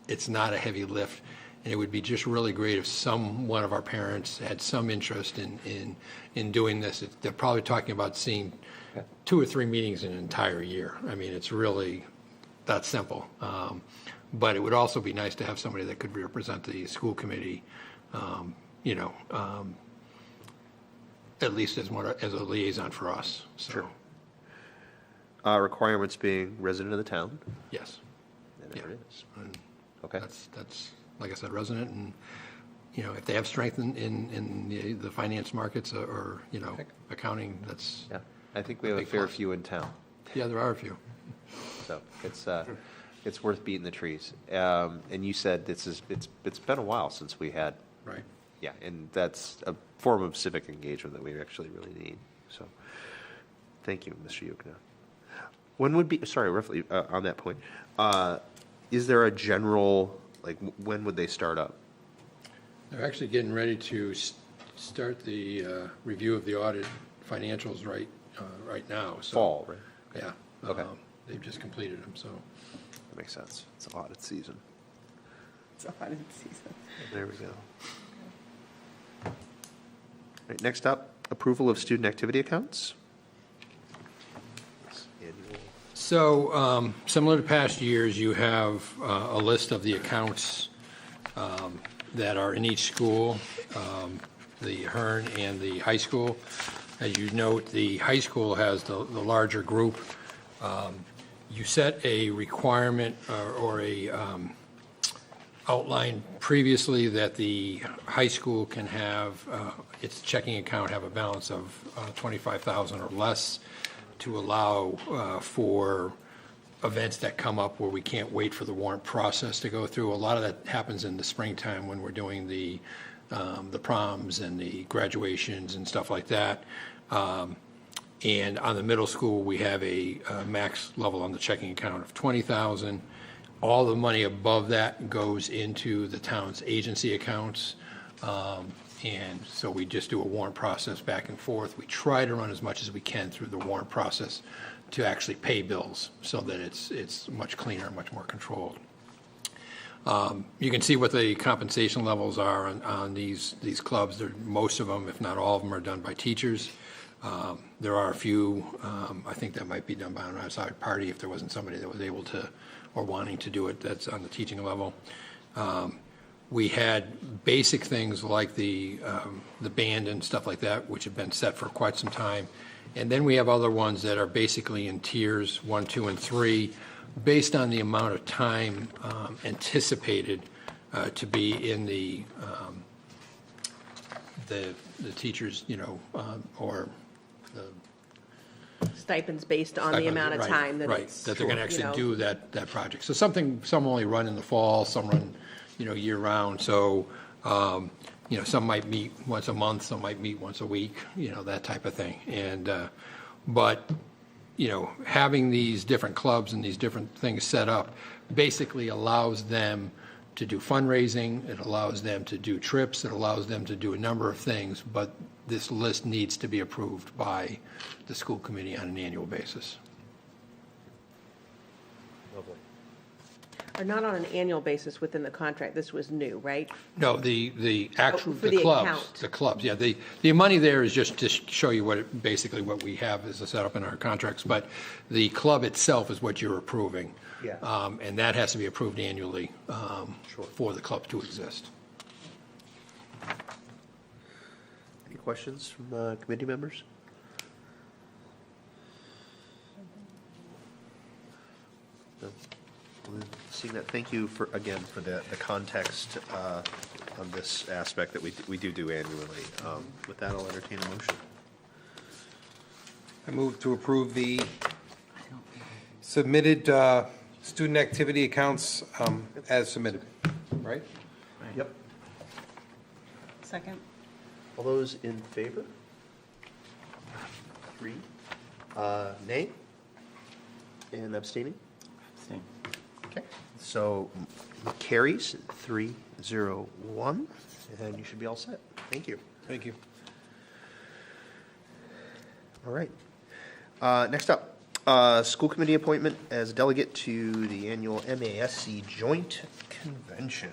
a heavy lift, and it would be just really great if one of our parents had some interest in doing this. They're probably talking about seeing 2 or 3 meetings in an entire year. I mean, it's really that simple. But it would also be nice to have somebody that could represent the school committee, at least as a liaison for us. So, Sure. Requirements being resident of the town. yes. And there it is. And Okay. That's like I said, resident, and you know, if they have strength in the finance markets or, you know, accounting, that's, Yeah, I think we have a big fair plus. few in town, yeah, there are a few. so it's worth beating the trees. And you said it's been a while since we had, Right. yeah, and that's a form of civic engagement that we actually really need. So, thank you, Mr. Yukna. When would be, sorry, roughly on that point, is there a general, like, when would they start up? They're actually getting ready to start the review of the audit financials right now, so. Fall, right? Yeah. Okay. They've just completed them, so. That makes sense. It's audit season. It's a audit season. There we go. All right, next up, approval of student activity accounts. Annual. So, similar to past years, you have a list of the accounts that are in each school, the Hearn and the high school. As you note, the high school has the larger group. You set a requirement or a outline previously that the high school can have its checking account have a balance of $25,000 or less to allow for events that come up where we can't wait for the warrant process to go through. A lot of that happens in the springtime when we're doing the proms and the graduations and stuff like that. And on the middle school, we have a max level on the checking account of $20,000. All the money above that goes into the town's agency accounts. And so we just do a warrant process back and forth. We try to run as much as we can through the warrant process to actually pay bills so that it's much cleaner, much more controlled. You can see what the compensation levels are on these clubs. Most of them, if not all of them, are done by teachers. There are a few, I think that might be done by an outside party if there wasn't somebody that was able to or wanting to do it that's on the teaching level. We had basic things like the band and stuff like that, which have been set for quite some time. And then we have other ones that are basically in tiers 1, 2, and 3, based on the amount of time anticipated to be in the teachers, you know, or the Stipends based on the amount of right, time that right, it's. that they're going to you know. actually do that project. So some only run in the fall, some run, you know, year round. So, you know, some might meet once a month, some might meet once a week, you know, that type of thing. And, but, you know, having these different clubs and these different things set up basically allows them to do fundraising, it allows them to do trips, it allows them to do a number of things, but this list needs to be approved by the school committee on an annual basis. Lovely. Are not on an annual basis within the contract. This was new, right? No, the actual, for the the clubs, account. the clubs, yeah, the money there is just to show you basically what we have as a setup in our contracts, but the club itself is what you're approving. Yeah. And that has to be approved annually Sure. for the club to exist. Any questions from committee members? No. Well, seeing that, thank you for the context on this aspect that we do annually. With that, I'll entertain a motion. I move to approve the submitted student activity accounts as submitted, right? Yep. Second? All those in favor? 3. Nay? And abstaining? Same. Okay. So carries 3-0-1, and you should be all set. Thank you. Thank you. All right. Next up, school committee appointment as delegate to the annual MASC Joint Convention.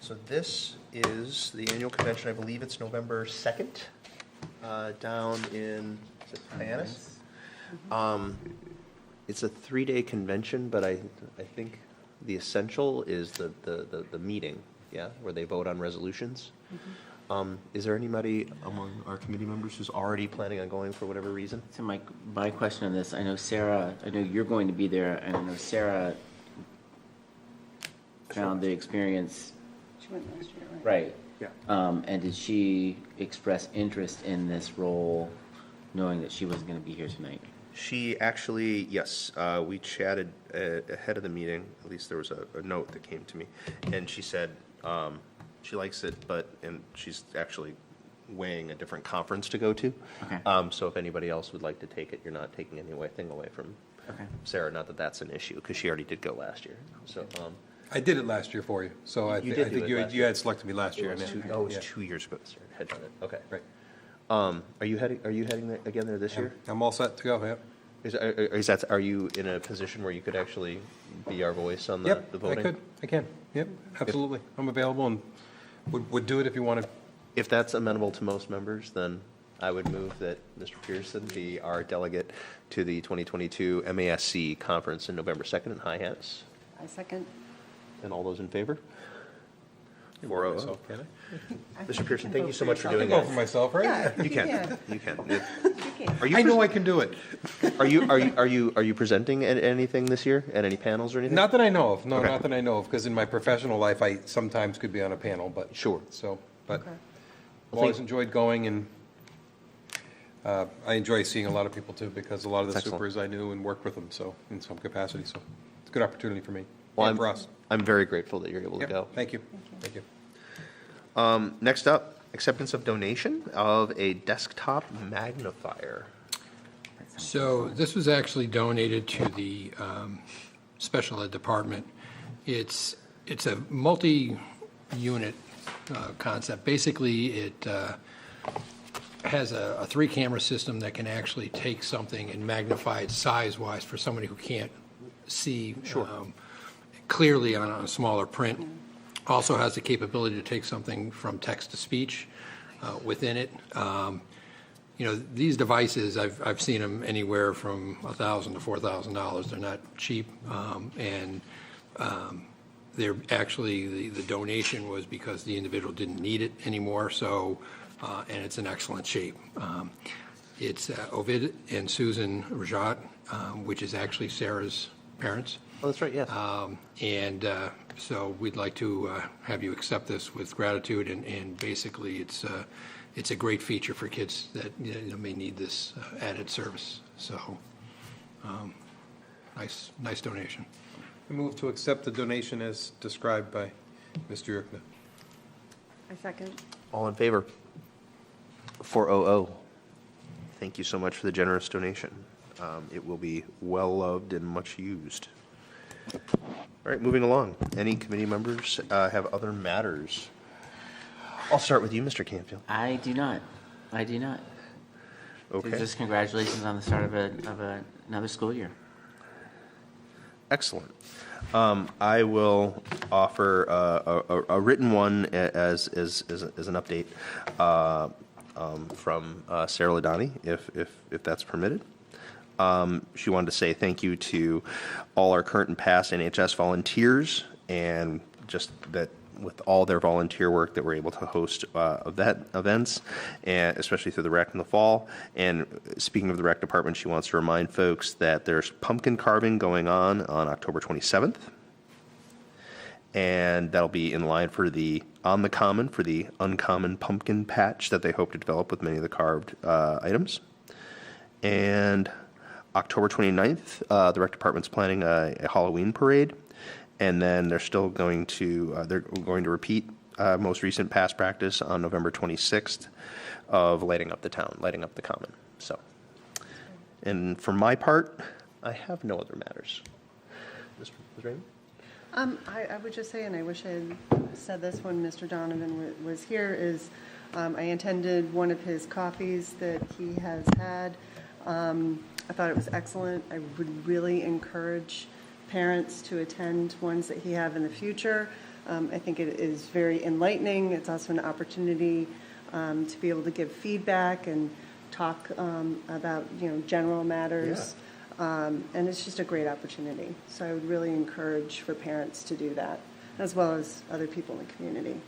So this is the annual convention. I believe it's November 2nd, down in, is it Hyannis? It's a 3-day convention, but I think the essential is the meeting, yeah, where they vote on resolutions. Is there anybody among our committee members who's already planning on going for whatever reason? So my question on this, I know Sarah, I know you're going to be there, and I know Sarah found the experience She went last year, right? right. Yeah. And did she express interest in this role, knowing that she wasn't going to be here tonight? She actually, yes, we chatted ahead of the meeting. At least there was a note that came to me, and she said she likes it, and she's actually weighing a different conference to go to. Okay. So if anybody else would like to take it, you're not taking anything away from Okay. Sarah. Not that that's an issue, because she already did go last year. So I did it last year for you, so I You think did do it you last you had selected me last year. it was and two, yeah. 2 years ago. Sarah had done it. Okay. Right. Are you heading there again there this year? I'm all set to go, yeah. Are you in a position where you could actually be our voice on the Yep, voting? I can, yep, absolutely. I'm available and would do it if you wanted. If that's amenable to most members, then I would move that Mr. Pearson be our delegate to the 2022 MASC conference in November 2nd in Hyannis. I second. And all those in favor? 4-0. Myself, can I? Mr. Pearson, thank you so much for I can doing go for that. myself, right? Yeah, You can. You can. Are I know I can do it. Are you presenting at anything this year? At any panels or anything? Not that I know of, no, Okay. not that I know of, because in my professional life, I sometimes could be on a panel, but. Sure. So, but Okay. I've always enjoyed going, and I enjoy seeing a lot of people too, because a lot of the That's excellent. supers I knew and worked with them, so, in some capacity, so it's a good opportunity for me, Well, and for us. I'm very grateful that you're able to Yep, go. thank you, thank you. Next up, acceptance of donation of a desktop magnifier. So this was actually donated to the special ed department. It's a multi-unit concept. Basically, it has a three-camera system that can actually take something and magnify it size-wise for somebody who can't see clearly on a smaller print. Also has the capability to take something from text to speech within it. You know, these devices, I've seen them anywhere from $1,000 to $4,000. They're not cheap, and they're actually, the donation was because the individual didn't need it anymore, so, and it's in excellent shape. It's Ovid and Susan Rajat, which is actually Sarah's parents. Oh, that's right, yes. So we'd like to have you accept this with gratitude, and basically it's a great feature for kids that may need this added service. So nice donation. I move to accept the donation as described by Mr. Yerkna. I second. All in favor? 4-0. Thank you so much for the generous donation. It will be well loved and much used. All right, moving along. Any committee members have other matters? I'll start with you, Mr. Canfield. I do not. Okay. Just congratulations on the start of another school year. Excellent. I will offer a written one as an update from Sarah Ladani, if that's permitted. She wanted to say thank you to all our current and past NHS volunteers, and just that with all their volunteer work that we're able to host events, and especially through the rec in the fall. And speaking of the rec department, she wants to remind folks that there's pumpkin carving going on October 27th. And that'll be in line for the uncommon pumpkin patch that they hope to develop with many of the carved items. And October 29th, the rec department's planning a Halloween parade, and then they're going to repeat most recent past practice on November 26th of lighting up the town, lighting up the common. So, and for my part, I have no other matters. Ms. Raymond? I would just say, and I wish I had said this when Mr. Donovan was here, is I attended one of his coffees that he has had. I thought it was excellent. I would really encourage parents to attend ones that he have in the future. I think it is very enlightening. It's also an opportunity to be able to give feedback and talk about general matters. And it's just a great opportunity. So I would really encourage for parents to do that, as well as other people in the community.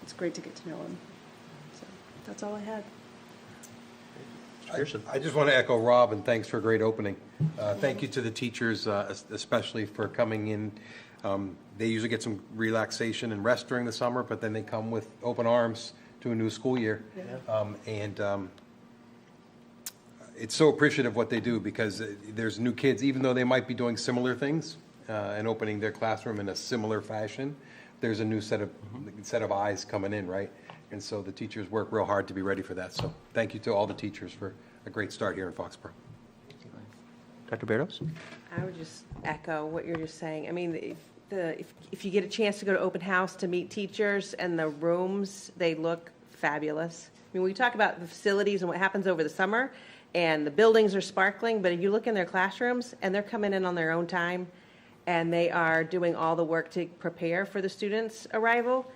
It's great to get to know them. So that's all I had. I just want to echo Rob, and thanks for a great opening. Thank you to the teachers, especially for coming in they usually get some relaxation and rest during the summer, but then they come with open arms to a new school year. It's so appreciative what they do, because there's new kids, even though they might be doing similar things and opening their classroom in a similar fashion, there's a new set of eyes coming in, right? And so the teachers work real hard to be ready for that. So thank you to all the teachers for a great start here in Foxborough. Dr. Berdos? I would just echo what you're just saying. I mean, if you get a chance to go to open house to meet teachers, and the rooms, they look fabulous. I mean, we talk about the facilities and what happens over the summer, and the buildings are sparkling, but if you look in their classrooms, and they're coming in on their own time, and they are doing all the work to prepare for the students' arrival,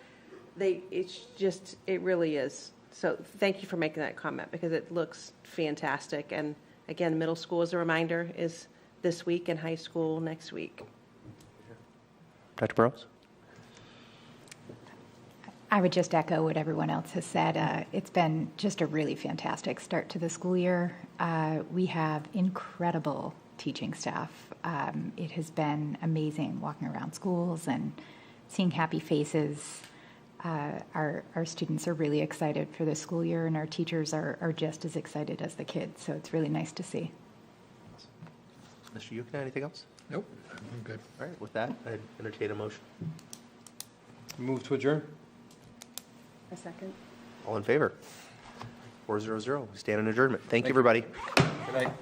it really is. So thank you for making that comment, because it looks fantastic. And again, middle school, as a reminder, is this week, and high school next week. Dr. Burrows? I would just echo what everyone else has said. It's been just a really fantastic start to the school year. We have incredible teaching staff. It has been amazing walking around schools and seeing happy faces. Our students are really excited for the school year, and our teachers are just as excited as the kids, so it's really nice to see. Mr. Yukina, anything else? Nope, I'm good. All right, with that, I'd entertain a motion. Move to adjourn. A second. All in favor? 400. We stand in adjournment. Thank you, everybody. Good night.